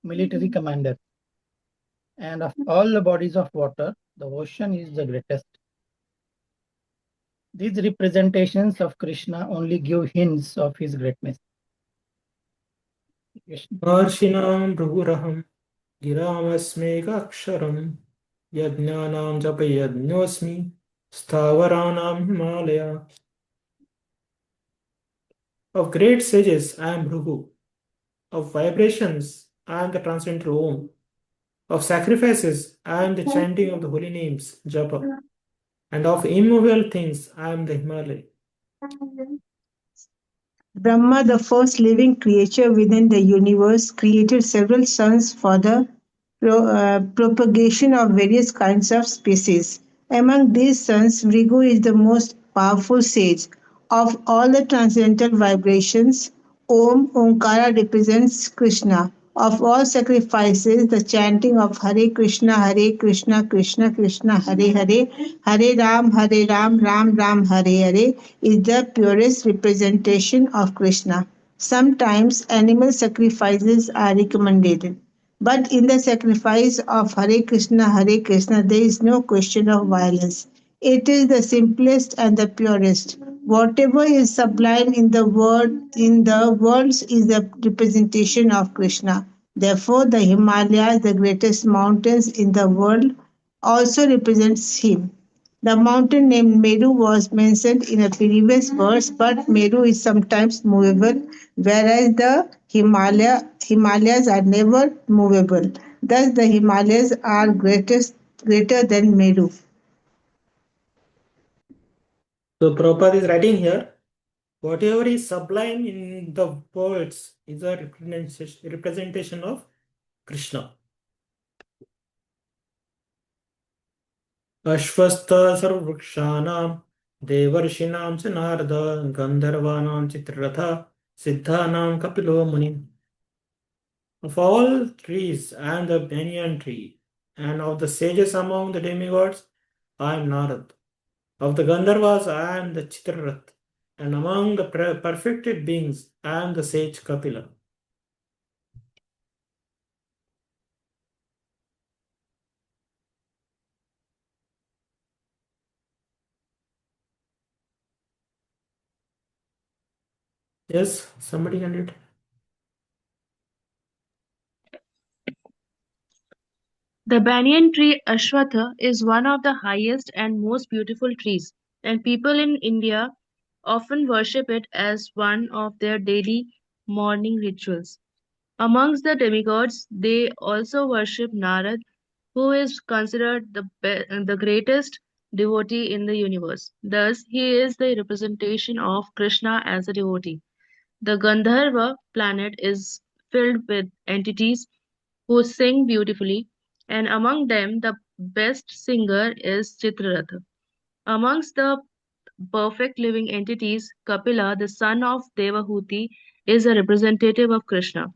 military commanders. And of all the bodies of water, the ocean is the greatest. These representations of Krishna only give hints of his greatness. Maharshinam Bhaguraham Giramasmekaksharam Yajnanam Japayajnosmi Stavaranam Himalaya. Of great sages, I am Bhrigu. Of vibrations, I am the transcendental Om. Of sacrifices, I am the chanting of the holy names, Japa. And of immovable things, I am the Himalaya. Brahma, the first living creature within the universe, created several suns for the propagation of various kinds of species. Among these suns, Vrigu is the most powerful sage. Of all the transcendental vibrations, Omkara represents Krishna. Of all sacrifices, the chanting of Hare Krishna, Krishna Krishna, Hare Hare, Hare Ram, Ram Ram, Hare Hare is the purest representation of Krishna. Sometimes animal sacrifices are recommended. But in the sacrifice of Hare Krishna, there is no question of violence. It is the simplest and the purest. Whatever is sublime in the worlds is the representation of Krishna. Therefore, the Himalayas, the greatest mountains in the world, also represents him. The mountain named Meru was mentioned in a previous verse, but Meru is sometimes movable, whereas the Himalayas are never movable. Thus, the Himalayas are greater than Meru. So Prabhupada is writing here, whatever is sublime in the words is a representation of Krishna. Ashvastha sarvrukshanam devarshinam cha narada gandharvanam chitraratha siddhanam kapilo muni. Of all trees I am the banyan tree, and of the sages among the demigods I am Narad. Of the Gandharvas I am the Chitrarath, and among the perfected beings I am the sage Kapila. Yes, somebody can read. The banyan tree Ashwatha is one of the highest and most beautiful trees, and people in India often worship it as one of their daily morning rituals. Amongst the demigods, they also worship Narad, who is considered the greatest devotee in the universe. Thus, he is the representation of Krishna as a devotee. The Gandharva planet is filled with entities who sing beautifully, and among them the best singer is Chitraratha. Amongst the perfect living entities, Kapila, the son of Devahuti, is a representative of Krishna.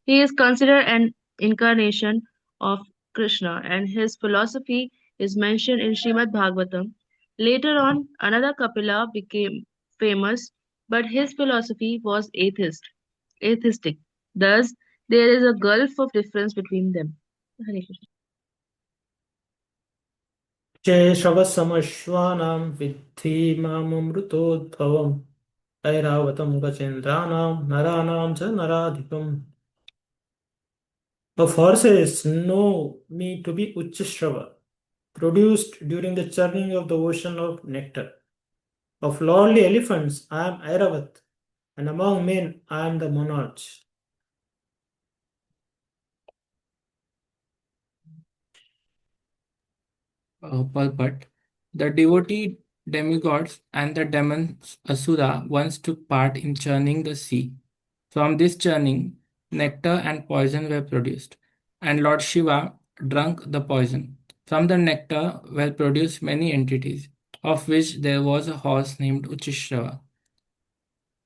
He is considered an incarnation of Krishna, and his philosophy is mentioned in Srimad Bhagavatam. Later on, another Kapila became famous, but his philosophy was atheistic. Thus, there is a gulf of difference between them. Hare Krishna. Sheshavassamashwanam vidhi mamamrutodbhavam Airavatam gacendranam naranam cha naradhikam. Of horses know me to be Uchashrava, produced during the churning of the ocean of nectar. Of lordly elephants I am Airavat, and among men I am the monarch. Purport. The devotee demigods and the demons Asura once took part in churning the sea. From this churning, nectar and poison were produced, and Lord Shiva drank the poison. From the nectar were produced many entities, of which there was a horse named Uchishrava.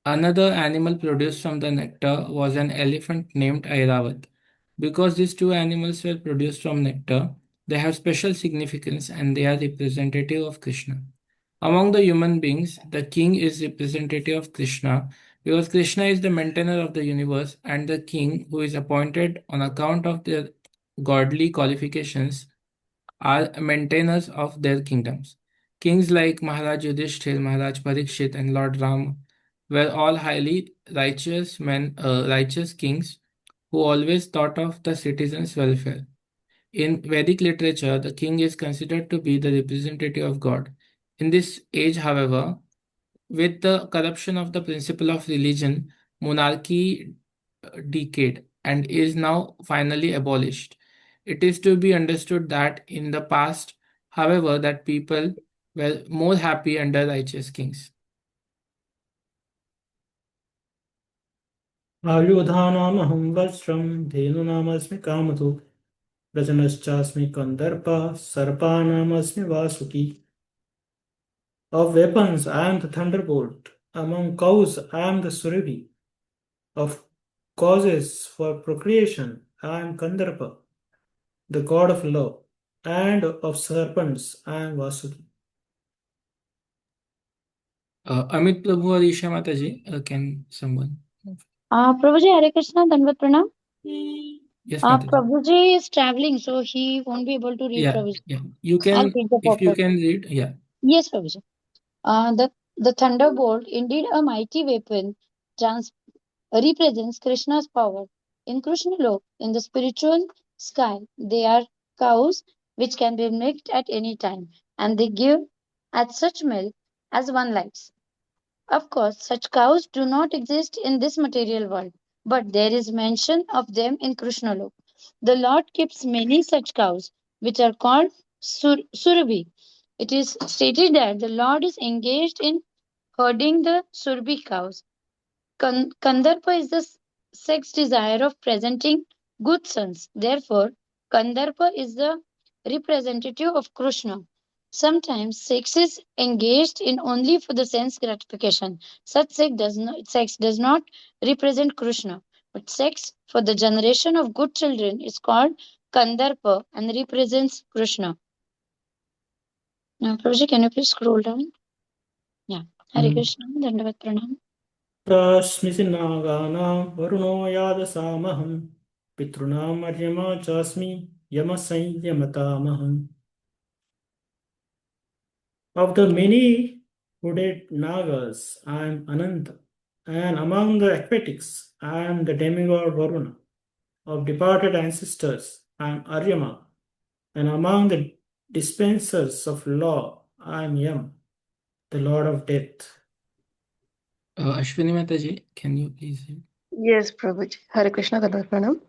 Another animal produced from the nectar was an elephant named Airavat. Because these two animals were produced from nectar, they have special significance and they are representative of Krishna. Among the human beings, the king is representative of Krishna because Krishna is the maintainer of the universe and the king who is appointed on account of their godly qualifications are maintainers of their kingdoms. Kings like Maharaj Yudhishthir, Maharaj Parikshit, and Lord Ram were all highly righteous men, righteous kings who always thought of the citizens' welfare. In Vedic literature, the king is considered to be the representative of God. In this age, however, with the corruption of the principle of religion, monarchy decayed and is now finally abolished. It is to be understood that in the past, however, that people were more happy under righteous kings. आयुधानामहं वज्रं धेनूनामस्मि कामधु रजनश्चास्मि कन्दर्पः सर्पानामस्मि Vasuki. Of weapons I am the thunderbolt, among cows I am the surabhi, of causes for procreation I am Kandarpa, the god of love, and of serpents I am Vasuki. Amit Prabhu or Isha Mataji, can someone? Prabhuji, Hare Krishna, Dandavat Pranam. Yes, Mataji. Prabhuji is traveling, so he won't be able to read, Prabhuji. Yeah. You I'll can, read the if you purport. can read, yeah. Yes, Prabhuji. The thunderbolt, indeed a mighty weapon, represents Krishna's power. In Krishna Lok, in the spiritual sky, they are cows which can be milked at any time, and they give as such milk as one likes. Of course, such cows do not exist in this material world, but there is mention of them in Krishna Lok. The Lord keeps many such cows, which are called surabhi. It is stated that the Lord is engaged in herding the surabhi cows. Kandarpa is the sex desire of presenting good sons. Therefore, Kandarpa is the representative of Krishna. Sometimes sex is engaged in only for the sense gratification. Such sex does not represent Krishna, but sex for the generation of good children is called Kandarpa and represents Krishna. Now, Prabhuji, can you please scroll down? Yeah. Hare Krishna, Dandavat Pranam. Prasmisi nagana varuno yadasamaham pitrunam aryama chasmi yamasanyamatamaham. Of the many hooded nagas, I am Ananta, and among the aquatics, I am the demigod Varuna. Of departed ancestors, I am Aryama, and among the dispensers of law, I am Yam, the lord of death. Ashwini Mataji, can you please read? Yes, Prabhuji. Hare Krishna Pranam.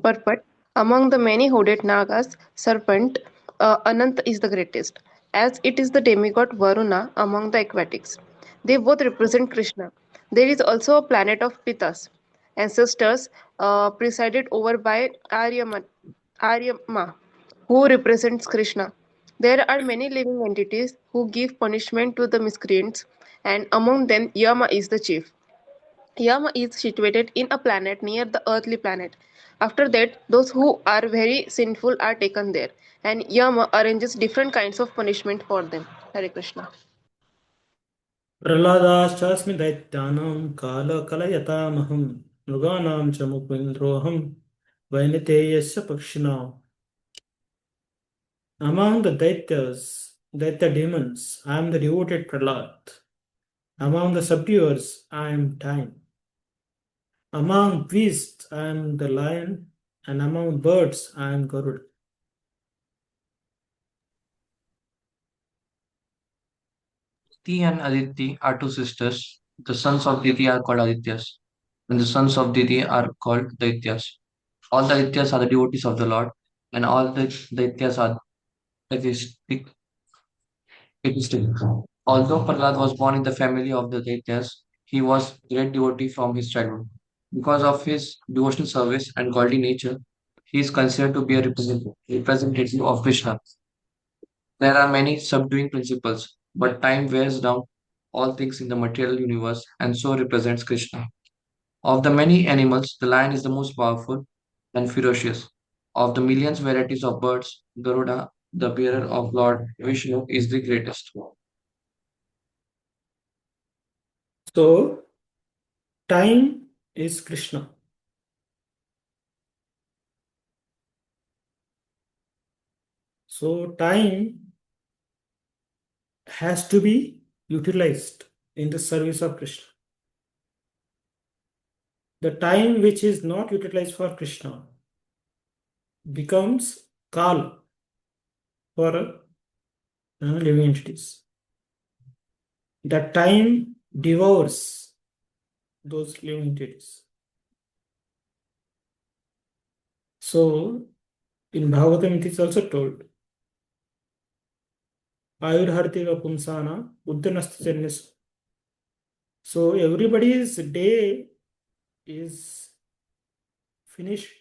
Purport. Among the many hooded Nagas, serpent Anant is the greatest, as it is the demigod Varuna among the aquatics. They both represent Krishna. There is also a planet of Pitas, ancestors presided over by Aryama, who represents Krishna. There are many living entities who give punishment to the miscreants, and among them Yama is the chief. Yama is situated in a planet near the earthly planet. After that, those who are very sinful are taken there, and Yama arranges different kinds of punishment for them. Hare Krishna. प्रह्लादाश्चास्मि दैत्यानां कालकलयतामहं मृगाणां च मुकुन्द्रोऽहं वैनतेयस्य पक्षिणाम्. Among the Daitya demons, I am the devoted Prahlad. Among the subduers, I am time. Among beasts, I am the lion, and among birds, I am Garuda. Diti and Aditi are two sisters. The sons of Diti are called Adityas, and the sons of Diti are called Daityas. All the Adityas are the devotees of the Lord, and all the Daityas are atheistic. Although Prahlad was born in the family of the Daityas, he was a great devotee from his childhood. Because of his devotional service and godly nature, he is considered to be a representative of Krishna. There are many subduing principles, but time wears down all things in the material universe and so represents Krishna. Of the many animals, the lion is the most powerful and ferocious. Of the millions varieties of birds, Garuda, the bearer of Lord Vishnu, is the greatest. So, time is Krishna. So, time has to be utilized in the service of Krishna. The time which is not utilized for Krishna becomes Kal for living entities. That time devours those living entities. So, in Bhagavatam it is also told, Ayurhartika Pumsana Uddanastajanyasu. So, everybody's day is finished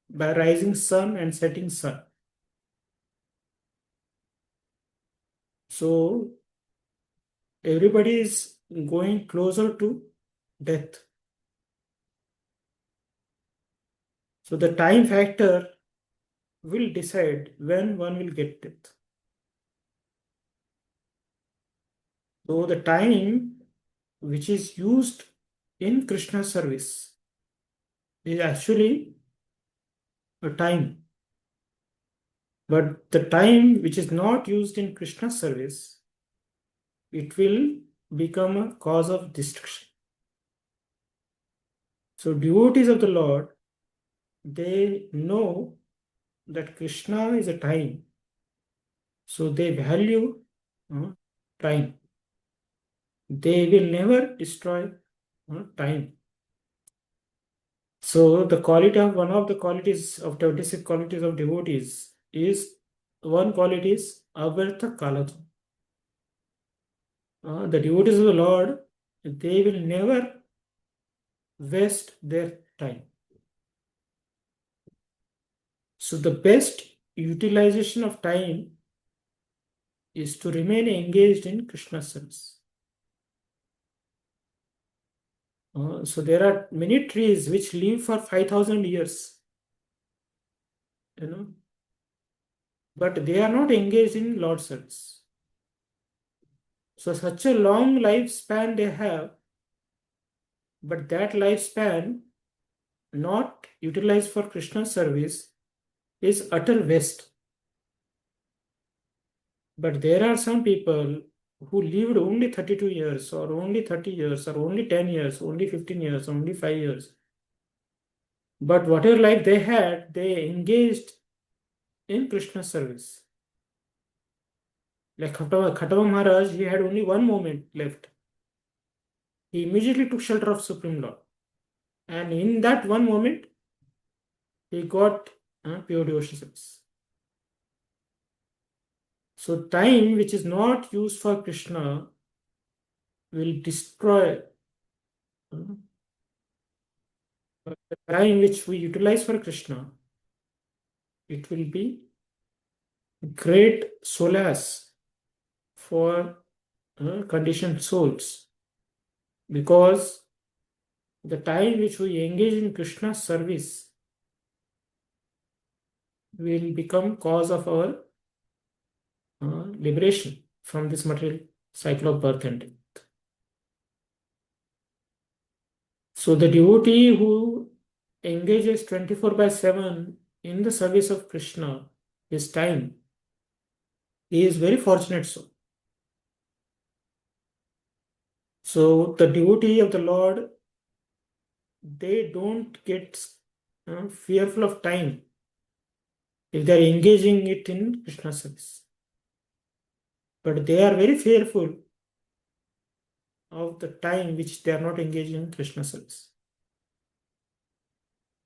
by rising sun and setting sun. So, everybody is going closer to death. So, the time factor will decide when one will get death. So, the time which is used in Krishna's service is actually a time. But the time which is not used in Krishna's service, it will become a cause of destruction. So devotees of the Lord, they know that Krishna is a time. So they value time. They will never destroy time. So the quality of one of the qualities of 26 qualities of devotees is one quality is avartha kalatu. The devotees of the Lord, they will never waste their time. So the best utilization of time is to remain engaged in Krishna's service. So there are many trees which live for 5,000 years, but they are not engaged in Lord's service. So such a long lifespan they have, but that lifespan not utilized for Krishna's service is utter waste. But there are some people who lived only 32 years or only 30 years or only 10 years, only 15 years, only 5 years. But whatever life they had, they engaged in Krishna's service. Like Khatava Maharaj, he had only one moment left. He immediately took shelter of Supreme Lord. And in that one moment, he got pure devotion service. So time which is not used for Krishna will destroy the time which we utilize for Krishna. It will be great solace for conditioned souls, because the time which we engage in Krishna's service will become cause of our liberation from this material cycle of birth and death. So the devotee who engages 24/7 in the service of Krishna, his time, he is very fortunate soul. So the devotee of the Lord, they don't get fearful of time if they are engaging it in Krishna service. But they are very fearful of the time which they are not engaging in Krishna service.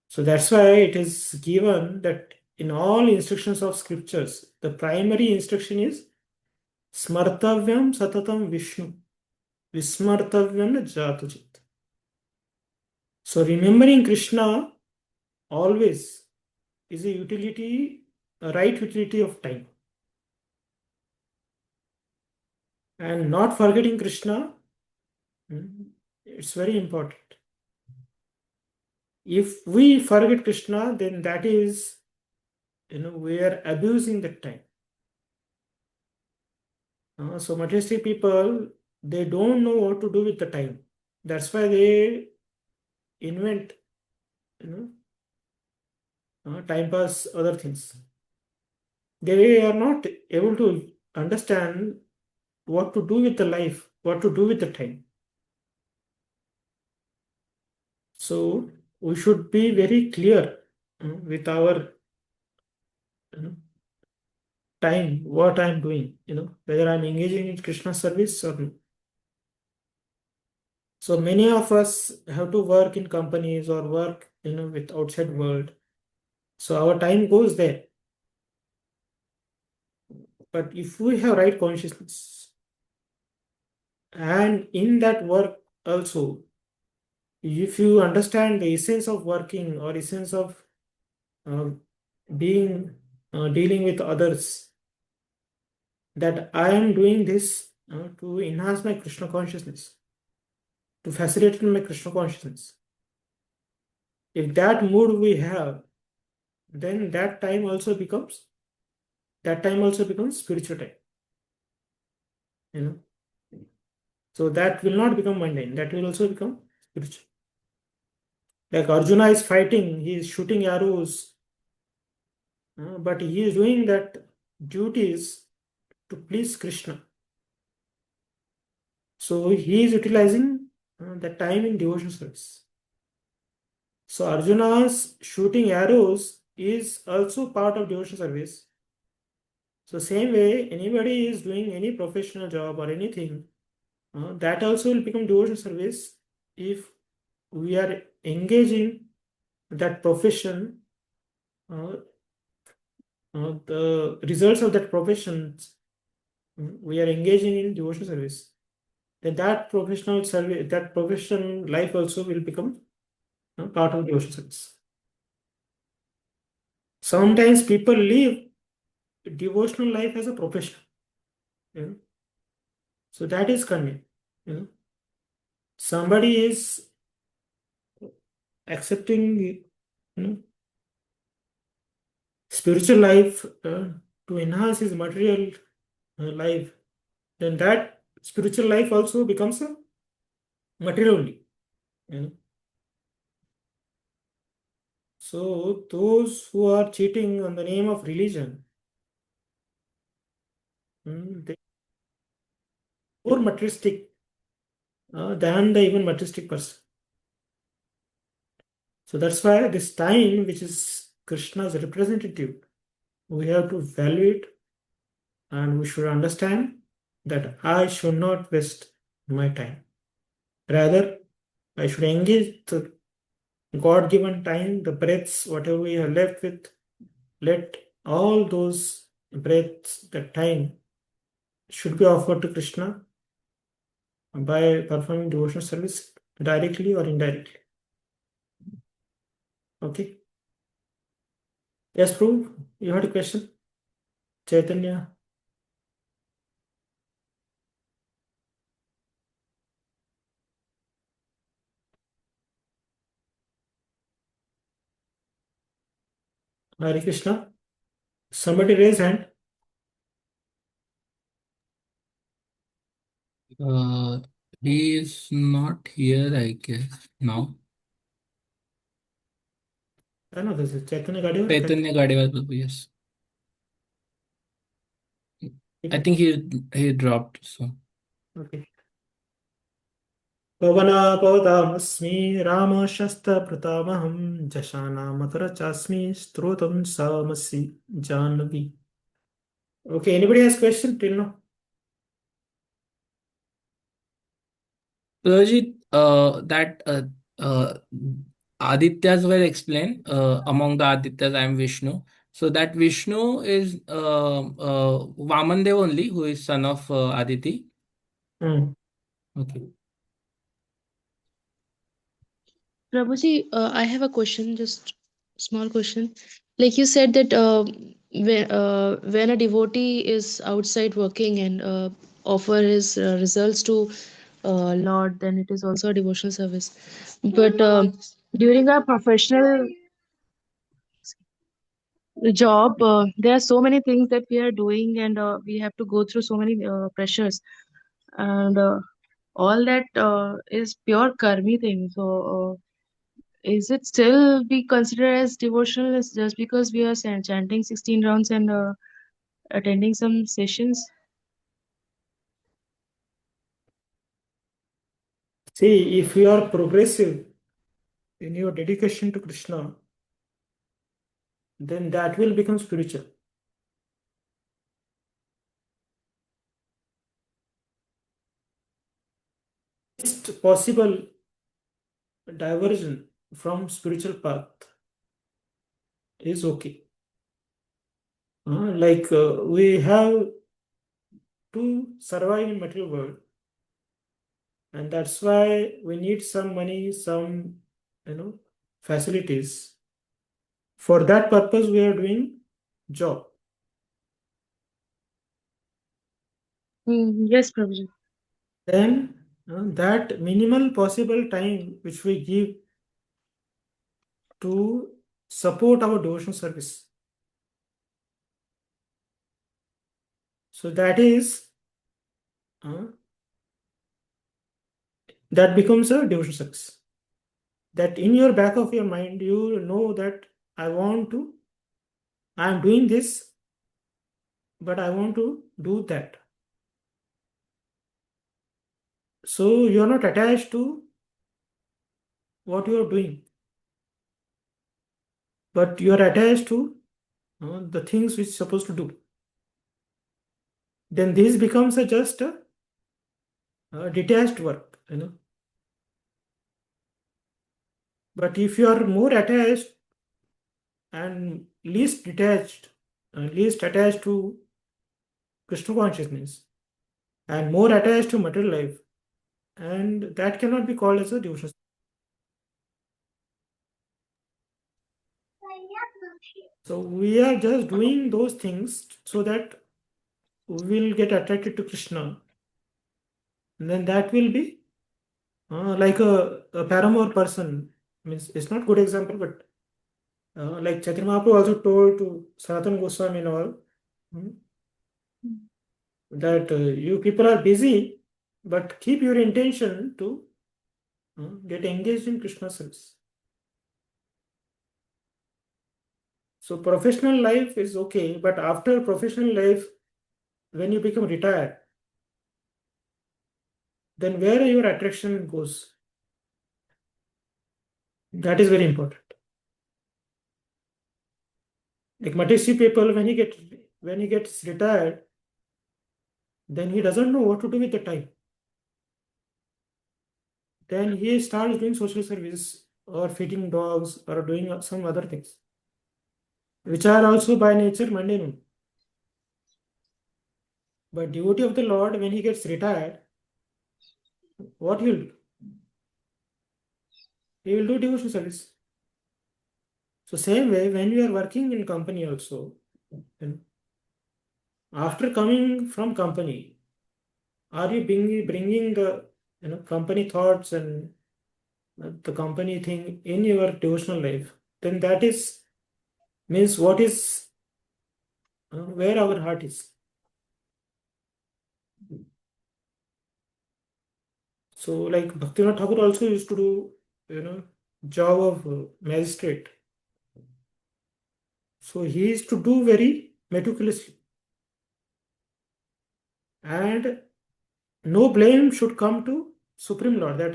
So that's why it is given that in all instructions of scriptures, the primary instruction is Smartavyam Satatam Vishnu. Vismartavyam na Jatuchit. So remembering Krishna always is a utility, a right utility of time. And not forgetting Krishna, it's very important. If we forget Krishna, then that is, we are abusing the time. So materialistic people, they don't know what to do with the time. That's why they invent, time pass, other things. They are not able to understand what to do with the life, what to do with the time. So we should be very clear with our time, what I'm doing, whether I'm engaging in Krishna service or not. So many of us have to work in companies or work, with outside world. So our time goes there. But if we have right consciousness, and in that work also, if you understand the essence of working or essence of being dealing with others, that I am doing this to enhance my Krishna consciousness, to facilitate my Krishna consciousness. If that mood we have, then that time also becomes spiritual time. So that will not become mundane, that will also become spiritual. Like Arjuna is fighting, he is shooting arrows, but he is doing that duties to please Krishna. So he is utilizing the time in devotional service. So Arjuna's shooting arrows is also part of devotional service. So same way, anybody is doing any professional job or anything, that also will become devotional service if we are engaging that profession, the results of that profession, we are engaging in devotional service. Then that professional service, that professional life also will become part of devotional service. Sometimes people live devotional life as a profession. So that is convenient. Somebody is accepting spiritual life to enhance his material life, then that spiritual life also becomes a material only. So those who are cheating on the name of religion, they are more materialistic than the even materialistic person. So that's why this time, which is Krishna's representative, we have to value it, and we should understand that I should not waste my time. Rather, I should engage the God-given time, the breaths, whatever we are left with, let all those breaths, the time, should be offered to Krishna by performing devotional service directly or indirectly. Okay. Yes, Prabhu, you had a question? Chaitanya. Hare Krishna. Somebody raise hand. He is not here, I guess, now. I know this is Chaitanya Gadiwala. Chaitanya Gadiwala Prabhu, yes. I think he dropped, so. Okay. पवनापवतामस्मि रामशस्त्रभृतामहं जशानामतरचास्मि स्तोत्रं सामसि Janvi. Okay, anybody has question till now? Rajit, that Adityas were explained. Among the Adityas, I am Vishnu. So that Vishnu is Vamandev only, who is son of Aditi. Okay. Prabhuji, I have a question. Just small question. Like you said that when a devotee is outside working and offer his results to Lord, then it is also a devotional service. But during our professional job, there are so many things that we are doing, and we have to go through so many pressures, and all that is pure karmi thing. So. Is it still be considered as devotional just because we are chanting 16 rounds and attending some sessions? See, if you are progressive in your dedication to Krishna, then that will become spiritual. Least possible diversion from spiritual path is okay. We have to survive in material world, and that's why we need some money, some facilities. For that purpose, we are doing job. Yes, Prabhuji. Then that minimal possible time which we give to support our devotional service. So that is that becomes a devotional service. That in your back of your mind, you know that I am doing this, but I want to do that. So you are not attached to what you are doing, but you are attached to the things which you're supposed to do. Then this becomes just a detached work, But if you are more attached and least attached to Krishna consciousness and more attached to material life, and that cannot be called as a devotional. So we are just doing those things so that we will get attracted to Krishna. And then that will be like a paramour person. Means it's not good example, but like Chaitanya Mahaprabhu also told to Sanatana Goswami and all that you people are busy, but keep your intention to get engaged in Krishna service. So professional life is okay, but after professional life, when you become retired, then where your attraction goes, that is very important. Like Matesi people, when he gets retired, then he doesn't know what to do with the time. Then he starts doing social service or feeding dogs or doing some other things, which are also by nature mundane. But devotee of the Lord, when he gets retired, what he'll do? He will do devotional service. So same way, when you are working in company also, after coming from company, are you bringing the company thoughts and the company thing in your devotional life? Then that is means what is where our heart is. So like Bhaktivinoda Thakur also used to do job of magistrate. So he used to do very meticulously, and no blame should come to Supreme Lord that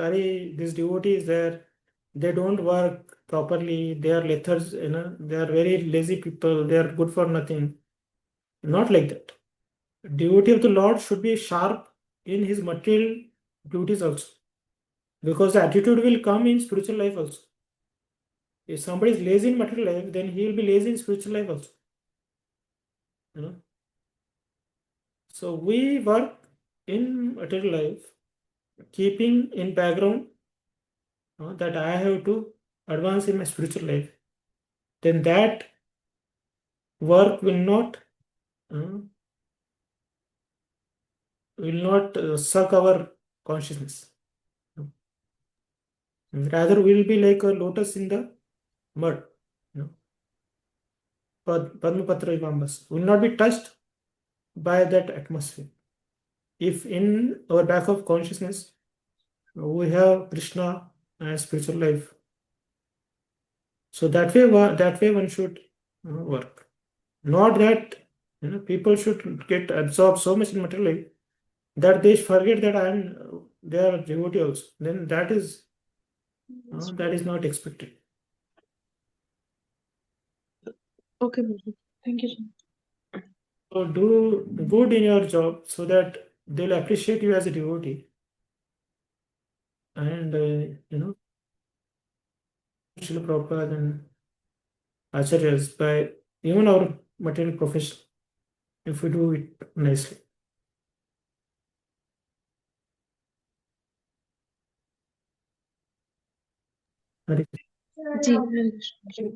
this devotee is there, they don't work properly, they are lethers, they are very lazy people, they are good for nothing. Not like that. Devotee of the Lord should be sharp in his material duties also, because the attitude will come in spiritual life also. If somebody is lazy in material life, then he will be lazy in spiritual life also. So we work in material life, keeping in background that I have to advance in my spiritual life. then that work will not suck our consciousness. Rather, we will be like a lotus in the mud. Padmapatra Ivambas will not be touched by that atmosphere. If in our back of consciousness we have Krishna and spiritual life, so that way one should work. Not that people should get absorbed so much in material life that they forget that they are devotee also. Then that is not expected. Okay, Prabhuji. Thank you so much. So do good in your job so that they'll appreciate you as a devotee. And Srila Prabhupada and Acharyas by even our material profession, if we do it nicely. Hare Krishna. Ji, Hare Krishna.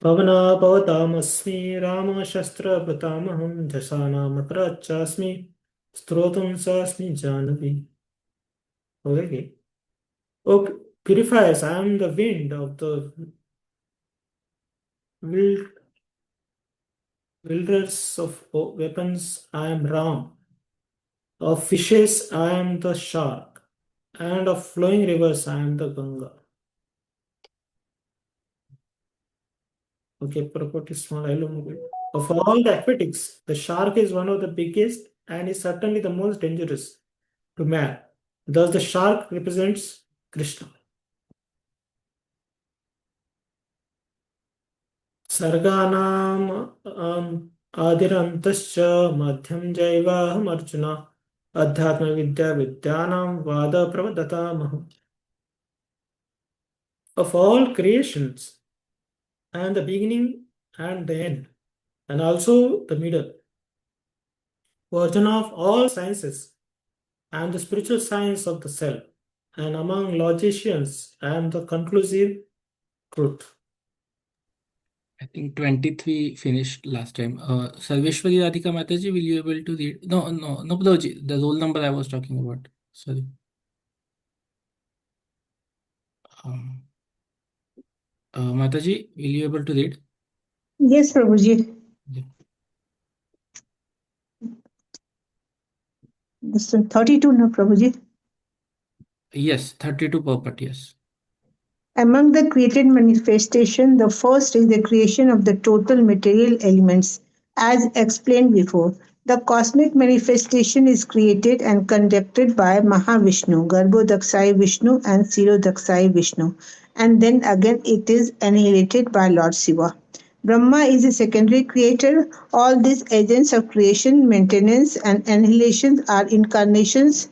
पवना भवतामस्मि रामशस्त्रभृतामहं झषानामपराच्चास्मि स्तोत्रं सास्मि Janvi. Okay. Oh, purifiers, I am the wind of the wilderness of weapons, I am Ram. Of fishes, I am the shark. And of flowing rivers, I am the Ganga. Okay, purport is small. Of all the aquatics, the shark is one of the biggest and is certainly the most dangerous to man. Thus, the shark represents Krishna. Sarganam adirantascha madhyam jaivaham arjuna adhyatma vidya vidyanam vada pravadatamaham. Of all creations, and the beginning and the end, and also the middle, origin of all sciences, and the spiritual science of the self, and among logicians, and the conclusive truth. I think 23 finished last time. Sarveshwari Radhika Mataji, will you able to read? No, Prabhuji, the roll number I was talking about. Sorry. Mataji, will you able to read? Yes, Prabhuji. Yeah. This is 32 now, Prabhuji. Yes, 32 purport, yes. Among the created manifestation, the first is the creation of the total material elements, as explained before. The cosmic manifestation is created and conducted by Mahavishnu, Garbhodakshayi Vishnu and Sirodakshai Vishnu, and then again it is annihilated by Lord Shiva. Brahma is a secondary creator. All these agents of creation, maintenance, and annihilation are incarnations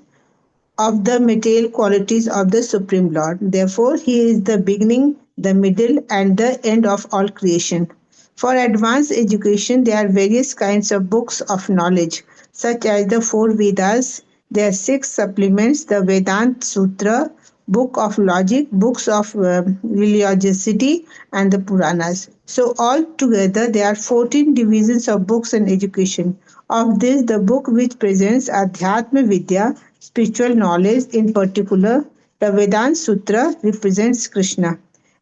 of the material qualities of the Supreme Lord. Therefore, He is the beginning, the middle, and the end of all creation. For advanced education, there are various kinds of books of knowledge, such as the four Vedas. There are 6 supplements: the Vedanta Sutra, Book of Logic, books of religiosity, and the Puranas. So, altogether, there are 14 divisions of books and education. Of this, the book which presents Adhyatma Vidya, spiritual knowledge, in particular, the Vedanta Sutra, represents Krishna.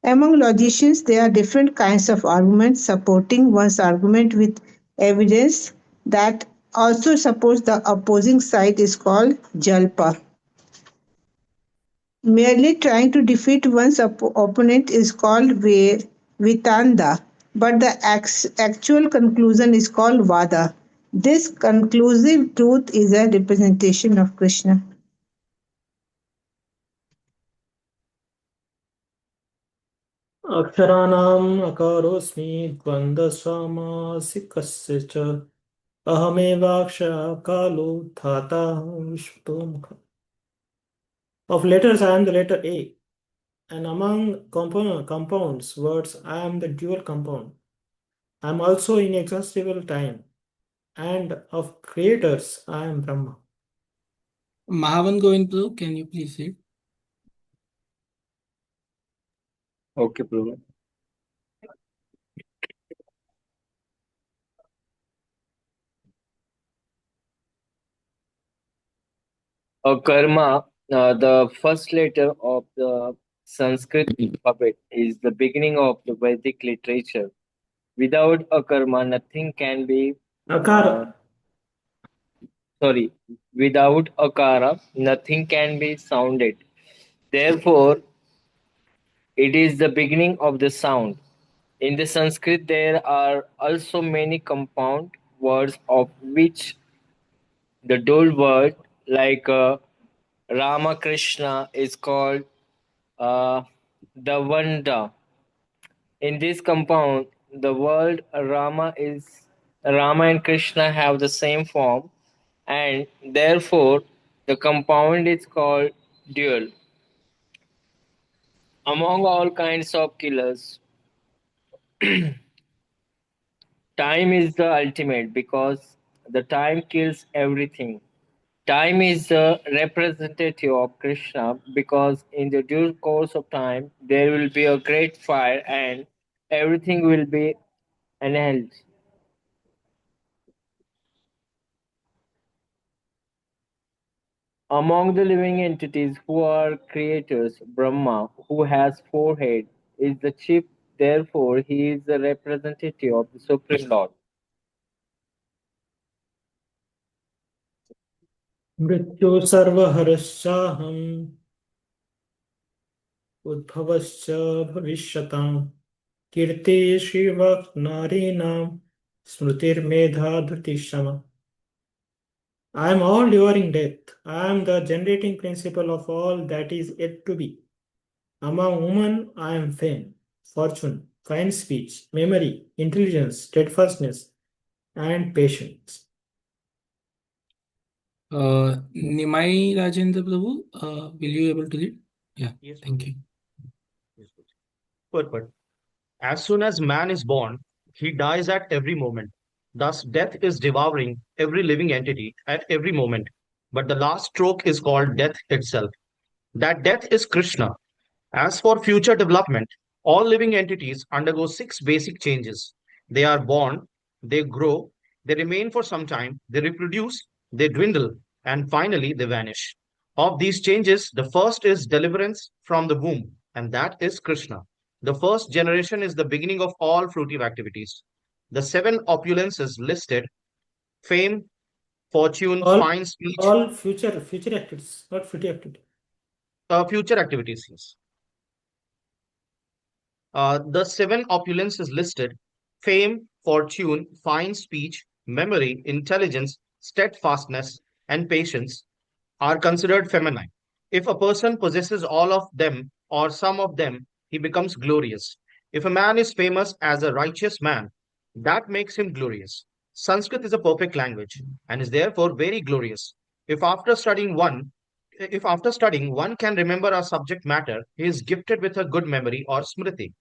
Among logicians, there are different kinds of arguments. Supporting one's argument with evidence that also supports the opposing side is called jalpa. Merely trying to defeat one's opponent is called vitanda, but the actual conclusion is called vada. This conclusive truth is a representation of Krishna. Aksharanam akarosmi dvandasvamasikasya cha ahamevaksha kalu thata vishvatomukha. Of letters, I am the letter A, and among compounds, words, I am the dual compound. I am also inexhaustible time, and of creators, I am Brahma. Mahavan Govind Prabhu, can you please read? Okay, Prabhu. A karma, the first letter of the Sanskrit alphabet, is the beginning of the Vedic literature. Without a karma, nothing can be. Akara. Without a kara, nothing can be sounded. Therefore, it is the beginning of the sound. In the Sanskrit, there are also many compound words, of which the dual word, like Rama Krishna, is called the Vanda. In this compound, the word Rama and Krishna have the same form, and therefore the compound is called dual. Among all kinds of killers, time is the ultimate because the time kills everything. Time is the representative of Krishna because in the due course of time there will be a great fire and everything will be annihilated. Among the living entities who are creators, Brahma, who has four heads, is the chief, therefore he is the representative of the Supreme Lord. मृत्यु सर्वहरश्चाहम् उद्भवश्च भविष्यताम् कीर्ति श्रीवक् स्मृतिर्मेधा धृतिश्रम. I am all devouring death. I am the generating principle of all that is yet to be. Among women, I am fame, fortune, fine speech, memory, intelligence, steadfastness, and patience. Nimai Rajendra Prabhu, will you able to read? Yeah, Yes, thank Prabhu. you. Yes, Prabhu. But as soon as man is born, he dies at every moment. Thus, death is devouring every living entity at every moment. But the last stroke is called death itself. That death is Krishna. As for future development, all living entities undergo six basic changes. They are born, they grow, they remain for some time, they reproduce, they dwindle, and finally they vanish. Of these changes, the first is deliverance from the womb, and that is Krishna. The first generation is the beginning of all fruitive activities. The seven opulences listed fame, fortune, All, fine speech, all future activities, not future activities. future activities, yes. The seven opulences listed fame, fortune, fine speech, memory, intelligence, steadfastness, and patience are considered feminine. If a person possesses all of them or some of them, he becomes glorious. If a man is famous as a righteous man, that makes him glorious. Sanskrit is a perfect language and is therefore very glorious. If after studying one if after studying one can remember a subject matter, he is gifted with a good memory or smriti,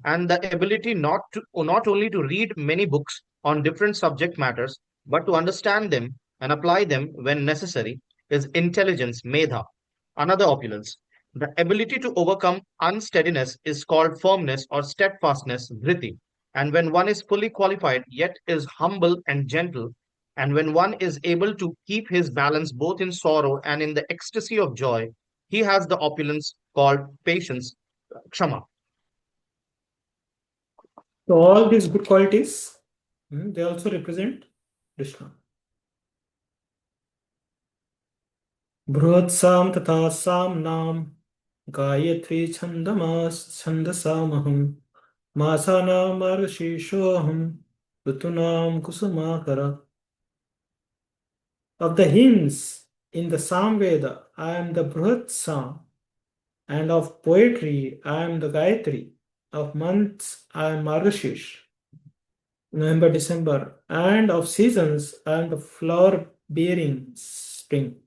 and the ability not only to read many books on different subject matters, but to understand them and apply them when necessary is intelligence, medha, another opulence. The ability to overcome unsteadiness is called firmness or steadfastness, dhriti. And when one is fully qualified yet is humble and gentle, and when one is able to keep his balance both in sorrow and in the ecstasy of joy, he has the opulence called patience, kshama. So all these good qualities, they also represent Krishna. Bhruvatsam tatha samnam Gayatri chandasamaham Masanam arsheshoham Rutunam kusumakara. Of the hymns in the Samveda, I am the Bruhat Sam, and of poetry, I am the Gayatri. Of months, I am Marshish, November, December, and of seasons, I am the flower bearing spring.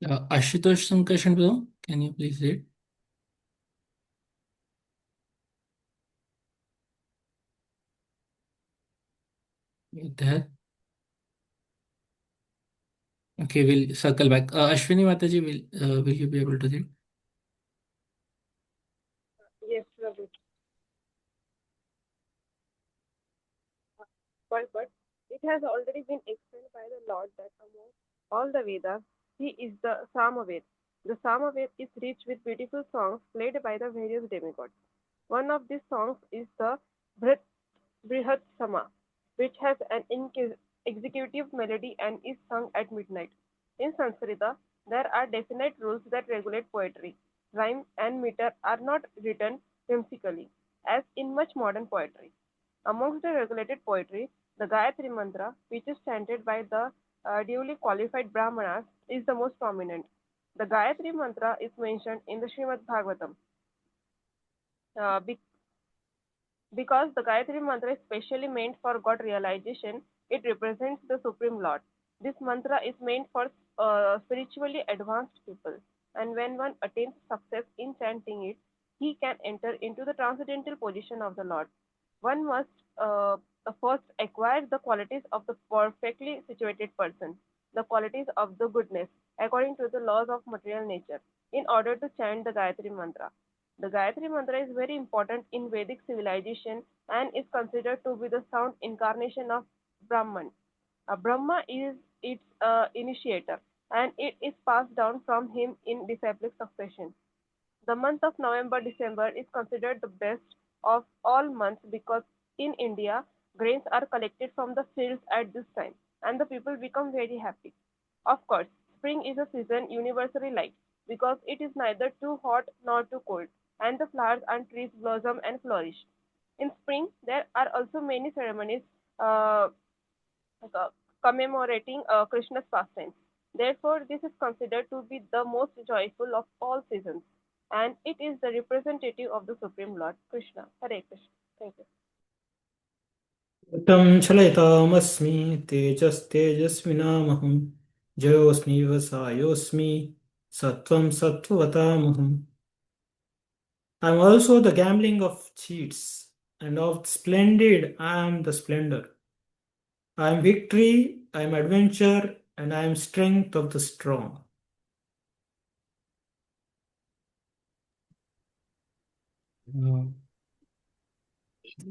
Ashutosh Sankashan Prabhu, can you please read? You there? Okay, we'll circle back. Ashwini Mataji, will you be able to read? Yes, Prabhu. But it has already been explained by the Lord that among all the Vedas, he is the Samaved. The Samaved is rich with beautiful songs played by the various demigods. One of these songs is the Brit Brihat Sama, which has an executive melody and is sung at midnight. In Sanskrita, there are definite rules that regulate poetry. Rhyme and meter are not written whimsically, as in much modern poetry. Amongst the regulated poetry, the Gayatri Mantra, which is chanted by the duly qualified Brahmanas, is the most prominent. The Gayatri Mantra is mentioned in the Srimad Bhagavatam. Uh, because the Gayatri Mantra is specially meant for God realization, it represents the Supreme Lord. This mantra is meant for spiritually advanced people, and when one attains success in chanting it, he can enter into the transcendental position of the Lord. One must first acquire the qualities of the perfectly situated person, the qualities of the goodness, according to the laws of material nature, in order to chant the Gayatri Mantra. The Gayatri Mantra is very important in Vedic civilization and is considered to be the sound incarnation of Brahman. Brahma is its initiator, and it is passed down from him in disciplic succession. The month of November-December is considered the best of all months because in India, grains are collected from the fields at this time, and the people become very happy. Of course, spring is a season universally liked because it is neither too hot nor too cold, and the flowers and trees blossom and flourish. In spring, there are also many ceremonies uh, commemorating Krishna's pastimes. Therefore, this is considered to be the most joyful of all seasons, and it is the representative of the Supreme Lord Krishna. Hare Krishna. Thank you. तं चलयतामस्मि तेजस्तेजस्विनामहं जयोऽस्मि वसायोऽस्मि सत्त्वं सत्त्ववतामहम्. I am also the gambling of cheats, and of splendid I am the splendor. I am victory, I am adventure, and I am strength of the strong.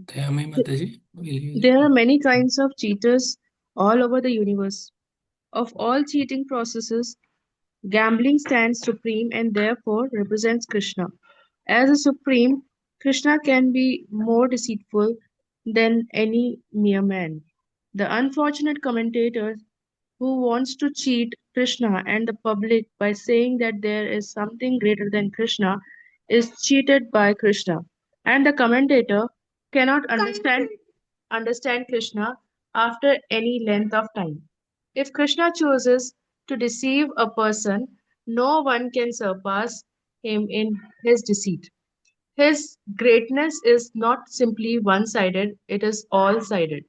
Dayamai Mataji, will you? There are many kinds of cheaters all over the universe. Of all cheating processes, gambling stands supreme and therefore represents Krishna. As a supreme, Krishna can be more deceitful than any mere man. The unfortunate commentator who wants to cheat Krishna and the public by saying that there is something greater than Krishna is cheated by Krishna. And the commentator cannot understand Krishna after any length of time. If Krishna chooses to deceive a person, no one can surpass him in his deceit. His greatness is not simply one sided, it is all sided.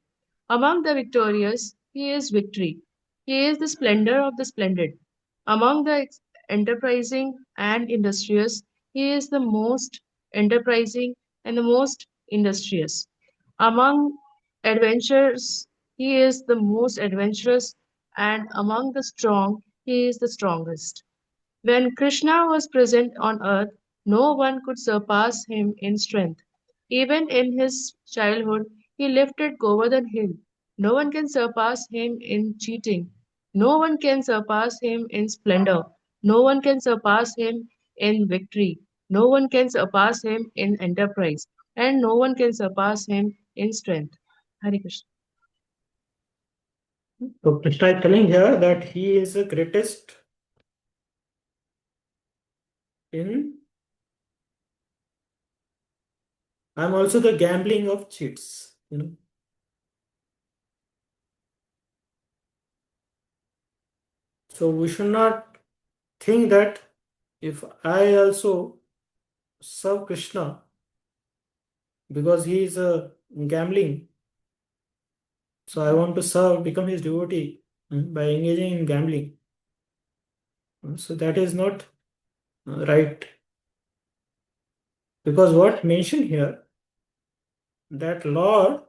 Among the victorious, he is victory. He is the splendor of the splendid. Among the enterprising and industrious, he is the most enterprising and the most industrious. Among adventurers, he is the most adventurous, and among the strong, he is the strongest. When Krishna was present on earth, no one could surpass him in strength. Even in his childhood, he lifted Govardhan hill. No one can surpass him in cheating. No one can surpass him in splendor. No one can surpass him in victory. No one can surpass him in enterprise. And no one can surpass him in strength. Hare Krishna. So Krishna is telling here that he is the greatest in. I am also the gambling of cheats. So we should not think that if I also serve Krishna because he is a gambling, so I want to serve, become his devotee by engaging in gambling. So that is not right. Because what mentioned here, that Lord,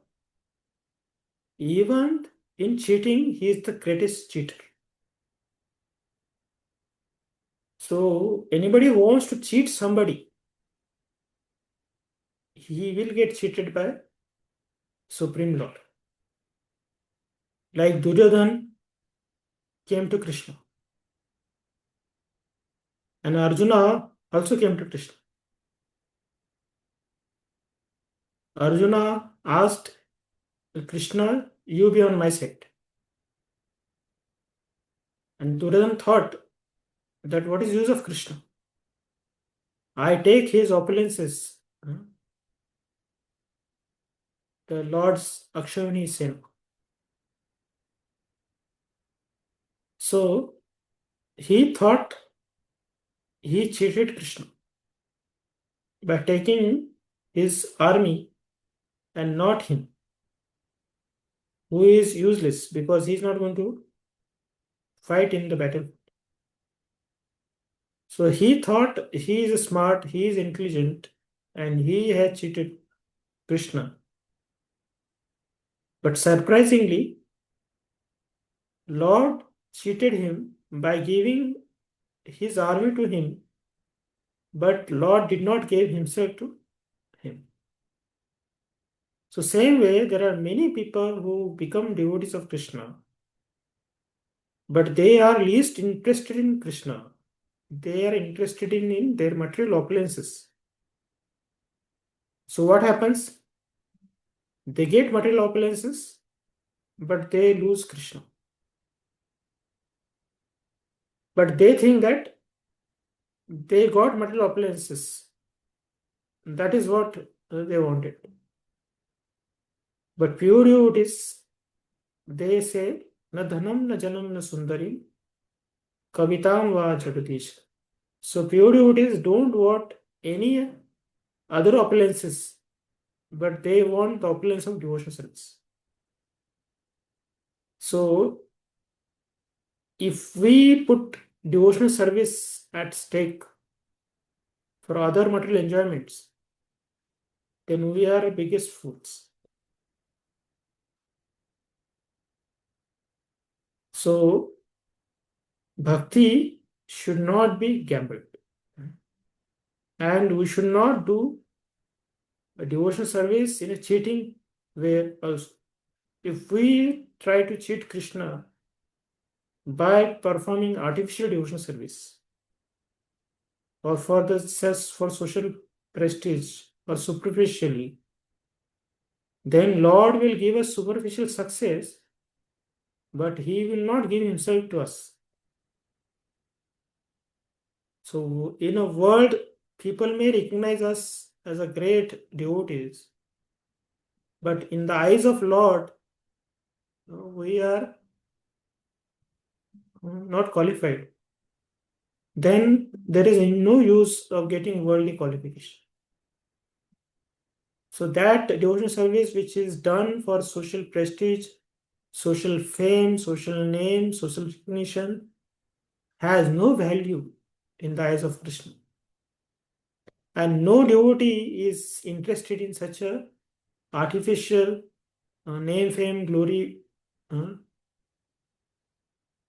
even in cheating, he is the greatest cheater. So anybody who wants to cheat somebody, he will get cheated by Supreme Lord. Like Duryodhan came to Krishna, and Arjuna also came to Krishna. Arjuna asked Krishna, you be on my side. And Duryodhan thought that what is use of Krishna? I take his opulences, the Lord's Akshayani Sena. So he thought he cheated Krishna by taking his army and not him, who is useless because he is not going to fight in the battle. So he thought he is smart, he is intelligent, and he had cheated Krishna. But surprisingly, Lord cheated him by giving his army to him, but Lord did not give himself to him. So same way, there are many people who become devotees of Krishna, but they are least interested in Krishna. They are interested in their material opulences. So what happens? They get material opulences, but they lose Krishna. But they think that they got material opulences. That is what they wanted. But pure devotees, they say, na dhanam, na janam, na sundari, kavitam va jagadish. So pure devotees don't want any other opulences, but they want the opulence of devotional service. So if we put devotional service at stake for other material enjoyments, then we are biggest fools. So bhakti should not be gambled. And we should not do a devotional service in a cheating way also. If we try to cheat Krishna by performing artificial devotional service or for the for social prestige or superficially, then Lord will give us superficial success, but he will not give himself to us. So in a world, people may recognize us as a great devotees, but in the eyes of Lord, we are not qualified. Then there is no use of getting worldly qualification. So that devotional service which is done for social prestige, social fame, social name, social recognition has no value in the eyes of Krishna. And no devotee is interested in such a artificial name, fame, glory,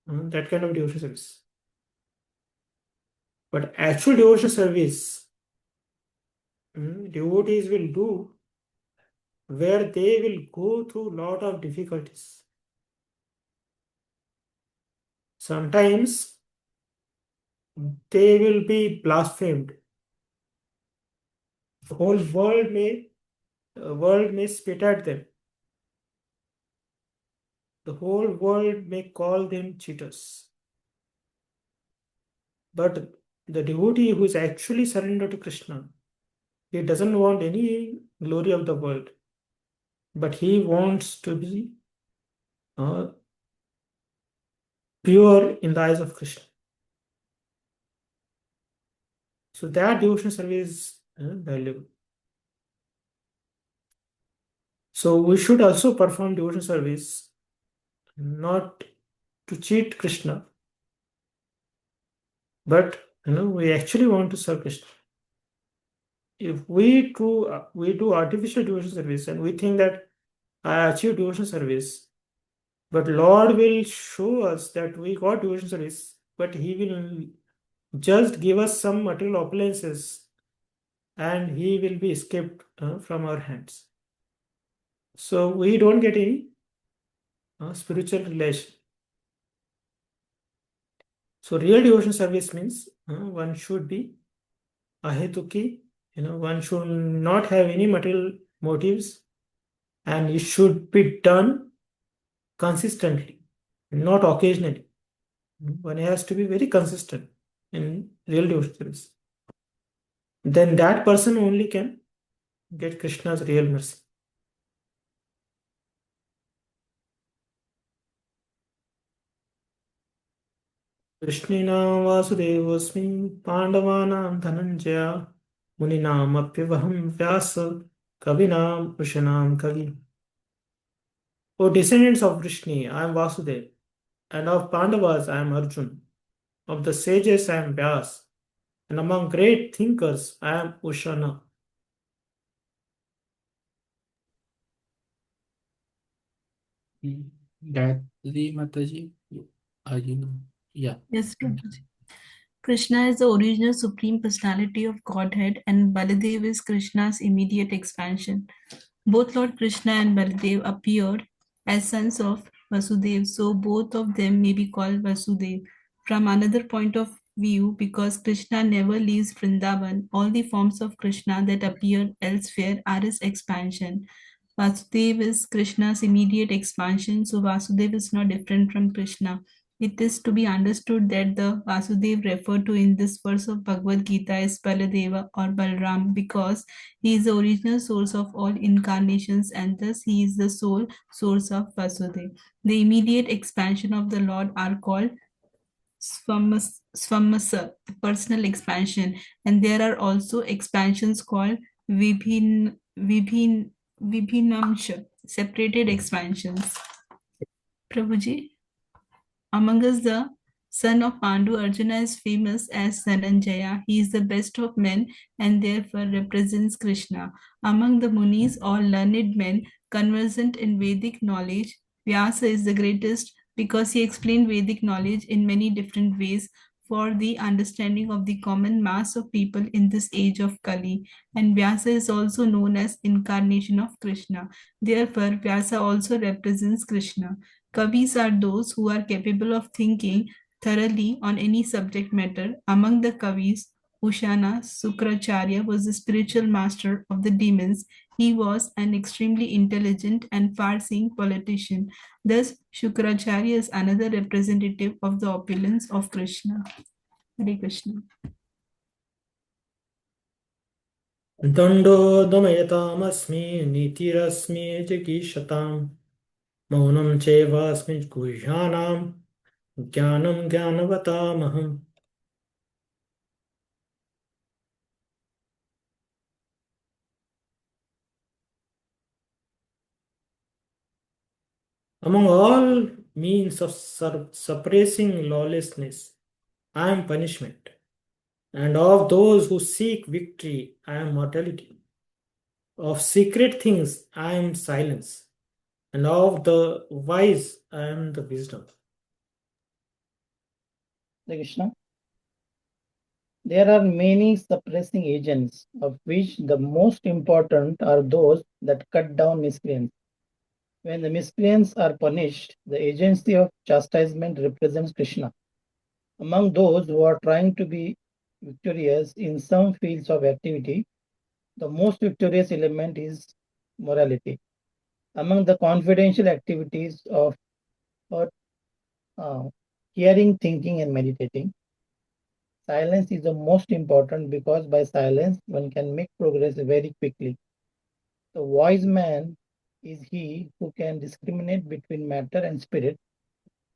that kind of devotional service. But actual devotional service, devotees will do where they will go through a lot of difficulties. Sometimes they will be blasphemed. The whole world may spit at them. The whole world may call them cheaters. But the devotee who is actually surrendered to Krishna, he doesn't want any glory of the world, but he wants to be pure in the eyes of Krishna. So that devotional service is valuable. So we should also perform devotional service not to cheat Krishna, but we actually want to serve Krishna. If we do artificial devotional service and we think that I achieve devotional service, but Lord will show us that we got devotional service, but He will just give us some material opulences and he will be escaped from our hands. So we don't get any spiritual relation. So real devotion service means one should be ahetuki, one should not have any material motives, and it should be done consistently, not occasionally. One has to be very consistent in real devotion service. Then that person only can get Krishna's real mercy. कृष्णिनां वासुदेवोऽस्मि पाण्डवानां धनञ्जय मुनीनामप्यवहं व्यास कवीनां ऋषीणां कवि. O descendants of Vrishni, I am Vasudev, and of Pandavas I am Arjun. Of the sages I am Vyas, and among great thinkers I am Ushana. Gayatri Mataji, are you? Yeah. Yes, Prabhuji. Krishna is the original Supreme Personality of Godhead, and Baladev is Krishna's immediate expansion. Both Lord Krishna and Baladev appeared as sons of Vasudev, so both of them may be called Vasudev. From another point of view, because Krishna never leaves Vrindavan, all the forms of Krishna that appear elsewhere are his expansion. Vasudev is Krishna's immediate expansion, so Vasudev is not different from Krishna. It is to be understood that the Vasudev referred to in this verse of Bhagavad Gita is Baladeva or Balram because he is the original source of all incarnations and thus he is the sole source of Vasudev. The immediate expansion of the Lord are called Swamasa, the personal expansion, and there are also expansions called Vibhinamsha, separated expansions. Prabhuji? Among us, the son of Pandu, Arjuna is famous as Dhananjaya. He is the best of men and therefore represents Krishna. Among the Munis, all learned men conversant in Vedic knowledge, Vyasa is the greatest because he explained Vedic knowledge in many different ways for the understanding of the common mass of people in this age of Kali. And Vyasa is also known as incarnation of Krishna. Therefore, Vyasa also represents Krishna. Kavis are those who are capable of thinking thoroughly on any subject matter. Among the Kavis, Ushana Sukracharya was the spiritual master of the demons. He was an extremely intelligent and far-seeing politician. Thus, Shukracharya is another representative of the opulence of Krishna. Hare Krishna. दण्डो दमयतामस्मि नीतिरस्मि जिगीषताम् मौनं चैवास्मि गुह्यानां ज्ञानं ज्ञानवतामहम्. Among all means of suppressing lawlessness, I am punishment. And of those who seek victory, I am mortality. Of secret things, I am silence. And of the wise, I am the wisdom. Hare Krishna. There are many suppressing agents, of which the most important are those that cut down miscreants. When the miscreants are punished, the agency of chastisement represents Krishna. Among those who are trying to be victorious in some fields of activity, the most victorious element is morality. Among the confidential activities of hearing, thinking, and meditating, silence is the most important because by silence one can make progress very quickly. The wise man is he who can discriminate between matter and spirit,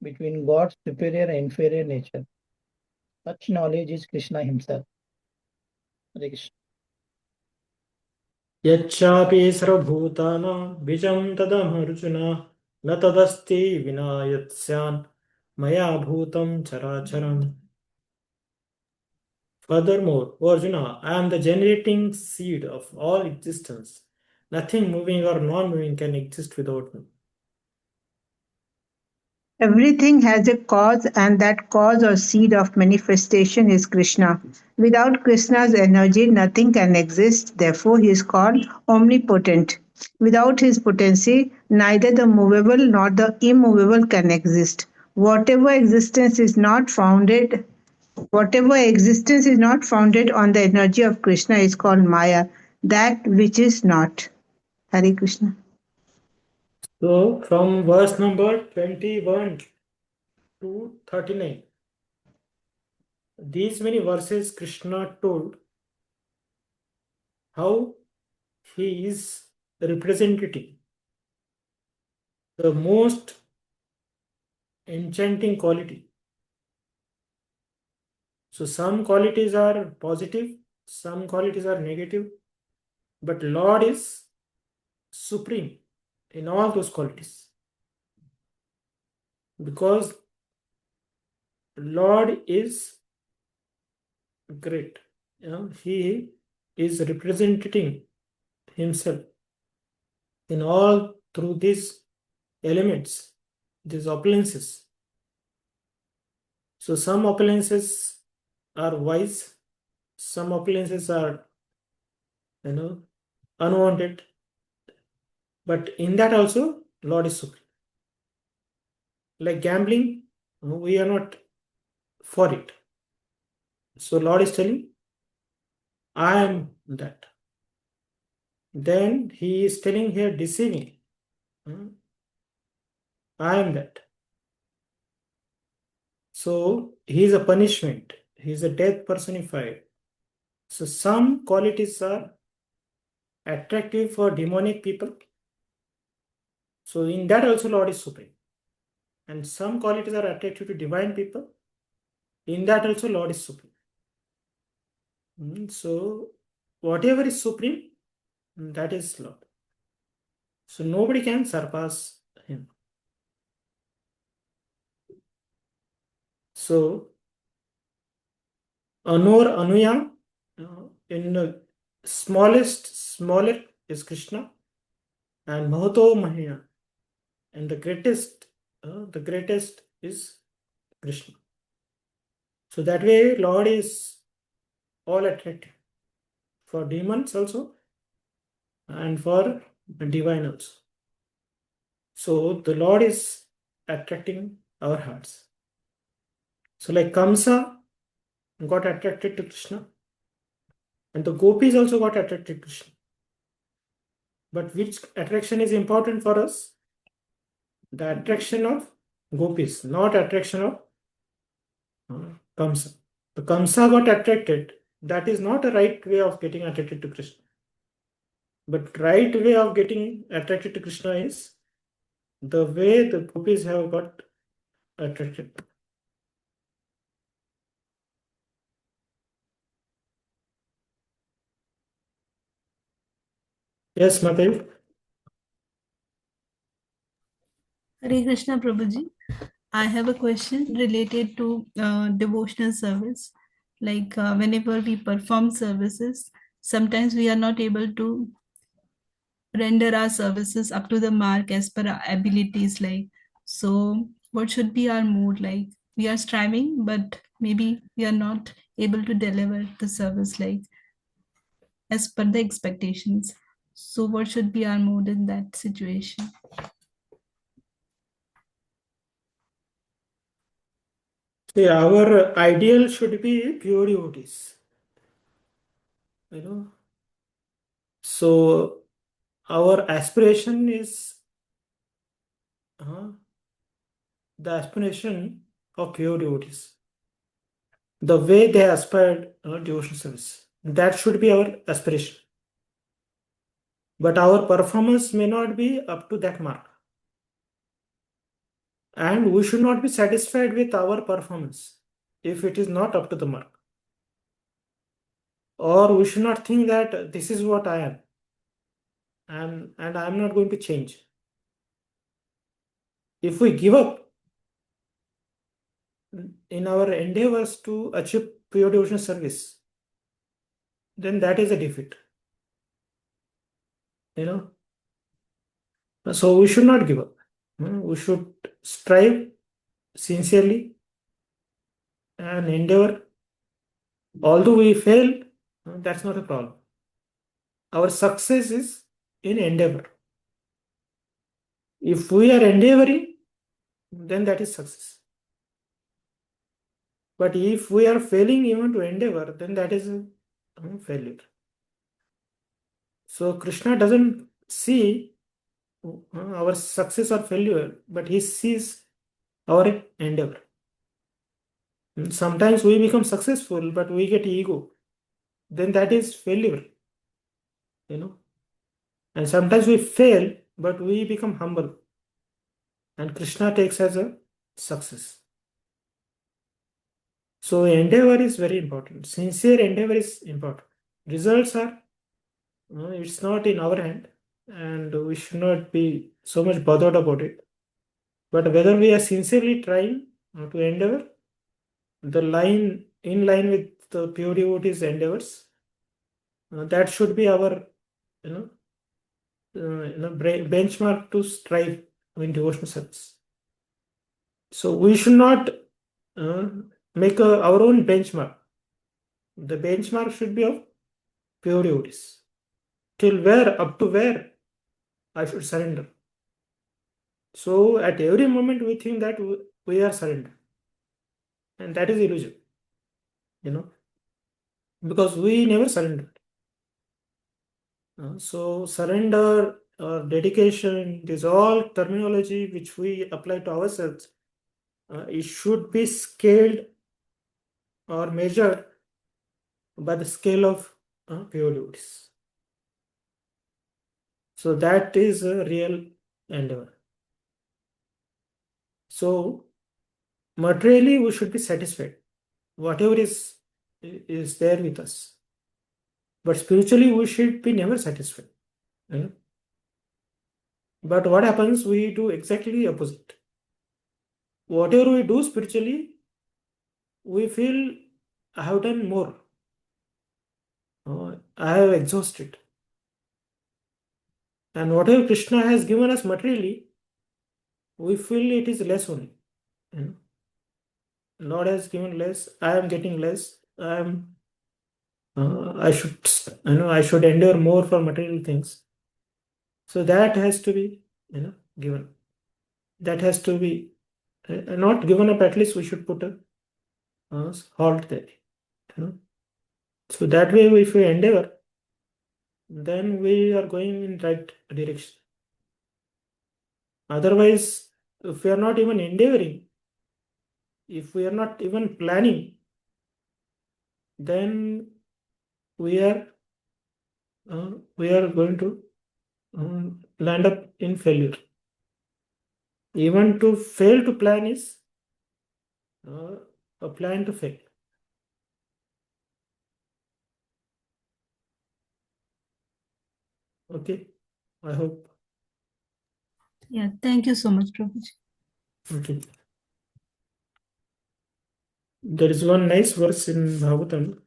between God's superior and inferior nature. Such knowledge is Krishna himself. Hare Krishna. यच्चापि सर्वभूतानां बीजं तदमर्जुन न तदस्ति विना यत् स्यान् मया भूतं चराचरम्. Furthermore, O Arjuna, I am the generating seed of all existence. Nothing moving or non-moving can exist without me. Everything has a cause, and that cause or seed of manifestation is Krishna. Without Krishna's energy, nothing can exist. Therefore, he is called omnipotent. Without his potency, neither the movable nor the immovable can exist. Whatever existence is not founded on the energy of Krishna is called Maya, that which is not. Hare Krishna. So from verse number 21 to 39, these many verses Krishna told how he is representing the most enchanting quality. So some qualities are positive, some qualities are negative, but Lord is supreme in all those qualities, because Lord is great. He is representing himself in all through these elements, these opulences. So some opulences are wise, some opulences are unwanted, but in that also Lord is supreme. Like gambling, we are not for it. So Lord is telling, I am that. Then he is telling here, deceiving, I am that. So he is a punishment. He is a death personified. So some qualities are attractive for demonic people. So in that also Lord is supreme. And some qualities are attractive to divine people. In that also Lord is supreme. So whatever is supreme, that is Lord. So nobody can surpass him. So Anor Anuya, in the smaller is Krishna, and Mahato Mahina, and the greatest is Krishna. So that way Lord is all attractive for demons also and for divine also. So the Lord is attracting our hearts. So like Kamsa got attracted to Krishna, and the gopis also got attracted to Krishna. But which attraction is important for us? The attraction of gopis, not attraction of Kamsa. The Kamsa got attracted. That is not a right way of getting attracted to Krishna. But right way of getting attracted to Krishna is the way the gopis have got attracted. Yes, Mataji. Hare Krishna Prabhuji. I have a question related to devotional service. Like whenever we perform services, sometimes we are not able to render our services up to the mark as per our abilities. Like, so what should be our mood? Like, we are striving, but maybe we are not able to deliver the service like as per the expectations. So, what should be our mood in that situation? See, our ideal should be pure devotees. So our aspiration is the aspiration of pure devotees. The way they aspired devotional service. That should be our aspiration. But our performance may not be up to that mark. And we should not be satisfied with our performance if it is not up to the mark. Or we should not think that this is what I am. And I am not going to change. If we give up in our endeavors to achieve pure devotional service, then that is a defeat. So we should not give up. We should strive sincerely and endeavor. Although we fail, that's not a problem. Our success is in endeavor. If we are endeavoring, then that is success. But if we are failing even to endeavor, then that is a failure. So Krishna doesn't see our success or failure, but he sees our endeavor. Sometimes we become successful, but we get ego. Then that is failure, And sometimes we fail, but we become humble. And Krishna takes as a success. So endeavor is very important. Sincere endeavor is important. Results are, it's not in our hand, and we should not be so much bothered about it. But whether we are sincerely trying to endeavor, the line in line with the pure devotees' endeavors, that should be our, benchmark to strive in devotional service. So we should not make our own benchmark. The benchmark should be of pure devotees. Till where, up to where I should surrender. So at every moment we think that we are surrendered. And that is illusion. Because we never surrendered. So surrender or dedication, this all terminology which we apply to ourselves, it should be scaled or measured by the scale of pure devotees. So that is a real endeavor. So materially we should be satisfied. Whatever is there with us. But spiritually we should be never satisfied. But what happens? We do exactly opposite. Whatever we do spiritually, we feel I have done more. I have exhausted. And whatever Krishna has given us materially, we feel it is less only. Lord has given less. I am getting less. I should endure more for material things. So that has to be, given. That has to be not given up. At least we should put a halt there. So that way, if we endeavor, then we are going in right direction. Otherwise, if we are not even endeavoring, if we are not even planning, then we are going to land up in failure. Even to fail to plan is a plan to fail. Okay, I hope. Yeah, thank you so much, Prabhuji. Okay. There is one nice verse in Bhagavatam.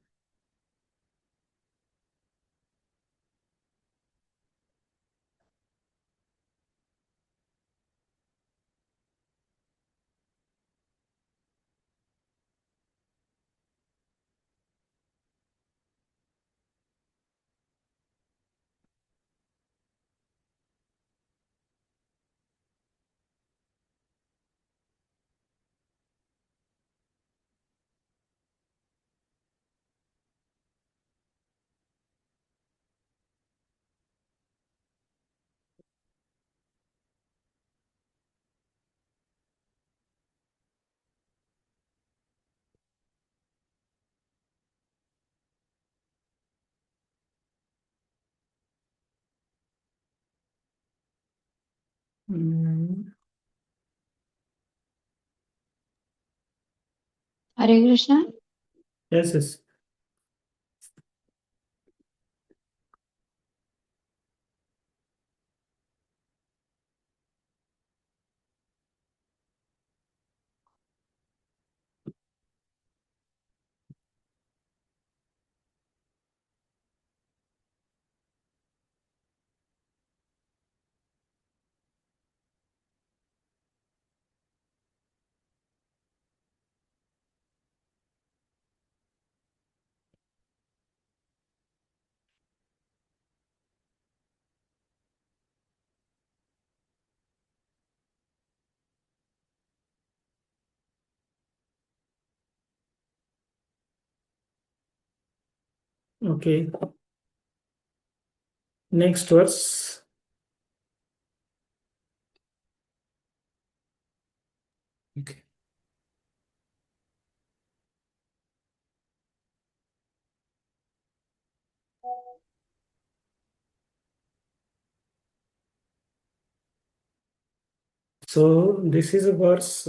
Hare Krishna. Yes, yes. Okay. Next verse. Okay. So this is a verse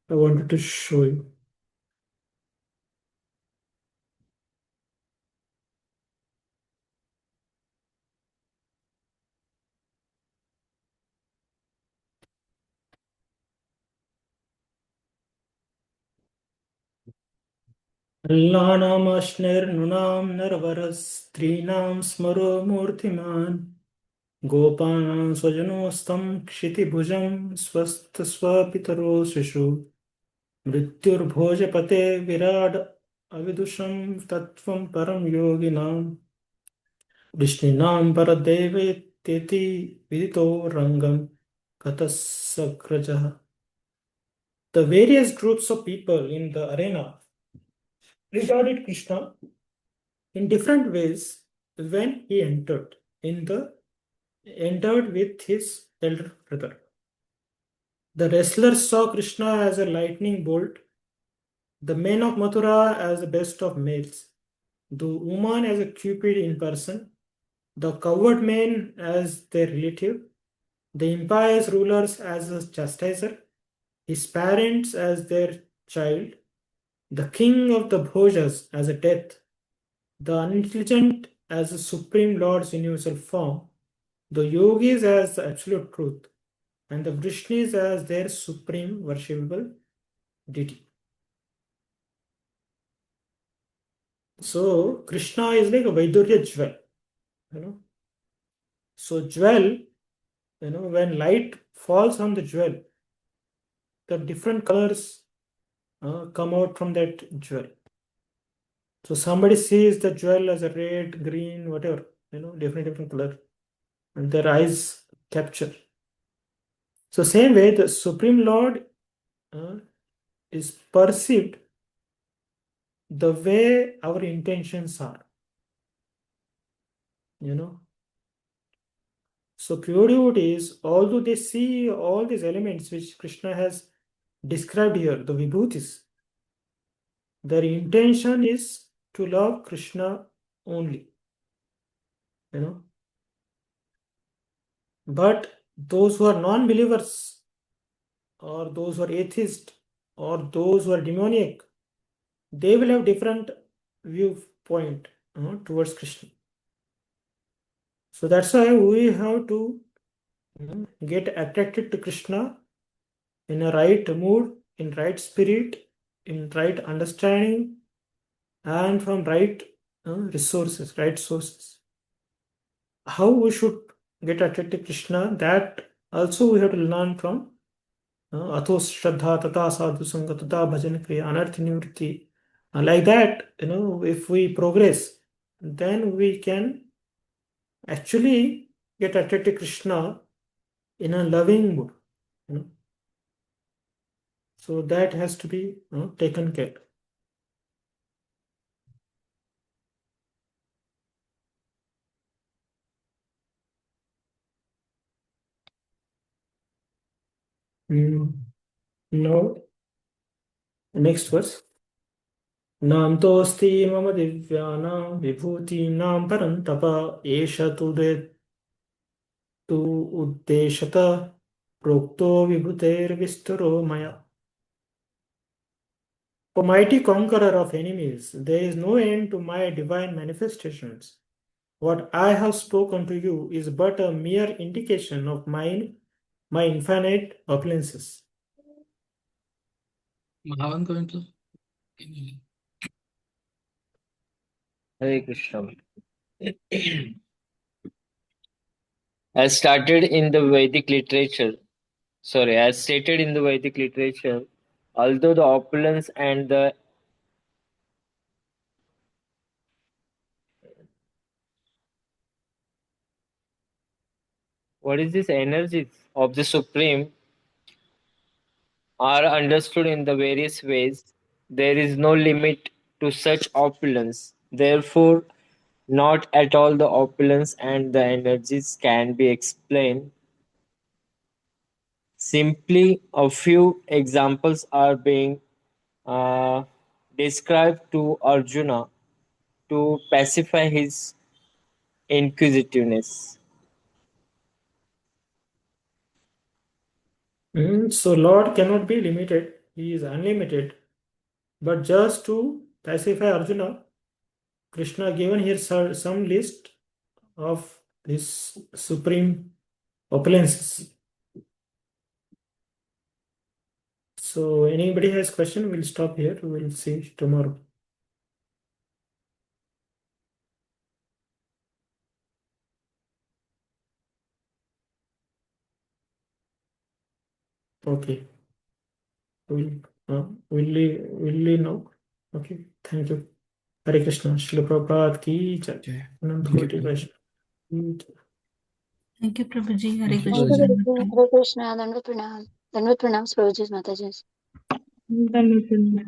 I wanted to show you. Allanam ashner nunam narvaras smaro murtiman Gopal swajanostam kshitibhujam swastaswapitaro shishu Mrityurbhojapate virad avidusham tattvam param yoginam Vishninam paradevayeteti vidito rangam katasakrajaha. The various groups of people in the arena regarded Krishna in different ways when he entered with his elder brother. The wrestlers saw Krishna as a lightning bolt, the men of Mathura as the best of males, the woman as a cupid in person, the coward men as their relative, the empire's rulers as a chastiser, his parents as their child, the king of the Bhojas as a death, the unintelligent as the Supreme Lord's universal form, the yogis as the absolute truth, and the Vrishnis as their supreme worshipable deity. So Krishna is like a Vaidurya jewel, So jewel, when light falls on the jewel, the different colors come out from that jewel. So somebody sees the jewel as a red, green, whatever, different color, and their eyes capture. So same way, the Supreme Lord is perceived the way our intentions are. So pure devotees, although they see all these elements which Krishna has described here, the vibhutis, their intention is to love Krishna only. But those who are non-believers, or those who are atheist, or those who are demoniac, they will have different viewpoint towards Krishna. So that's why we have to get attracted to Krishna in a right mood, in right spirit, in right understanding, and from right resources, right sources. How we should get attracted to Krishna, that also we have to learn from Athos Shraddha Tata Sadhu Sangha Tata Bhajan Kriya Anarthi Nivritti. Like that, if we progress, then we can actually get attracted to Krishna in a loving mood. So that has to be taken care. No. Next verse. नान्तोऽस्ति मम दिव्यानां विभूतीनां परन्तप एष तु उद्देशतः प्रोक्तो विभूतेर्विस्तरो मया. O mighty conqueror of enemies, there is no end to my divine manifestations. What I have spoken to you is but a mere indication of my infinite opulences. Mahavan going to? Hare Krishna. As stated in the Vedic literature, although the opulence and the energies of the Supreme are understood in the various ways, there is no limit to such opulence. Therefore, not at all the opulence and the energies can be explained. Simply a few examples are being uh, described to Arjuna to pacify his inquisitiveness. So Lord cannot be limited, he is unlimited. But just to pacify Arjuna, Krishna given here some list of his supreme opulences. So anybody has question, we'll stop here. We'll see tomorrow. Okay. We'll leave now. Okay. Thank you. Hare Krishna. Srila Prabhupada ki jai. Jai. Anant Thank you, Koti Prabhuji. Vaishnava. Thank you, Prabhuji. Hare Thank you, Thank Krishna. you, Prabhuji. Hare Krishna. Dandavat pranam. Dandavat pranam, Prabhuji, Mataji. Done with it.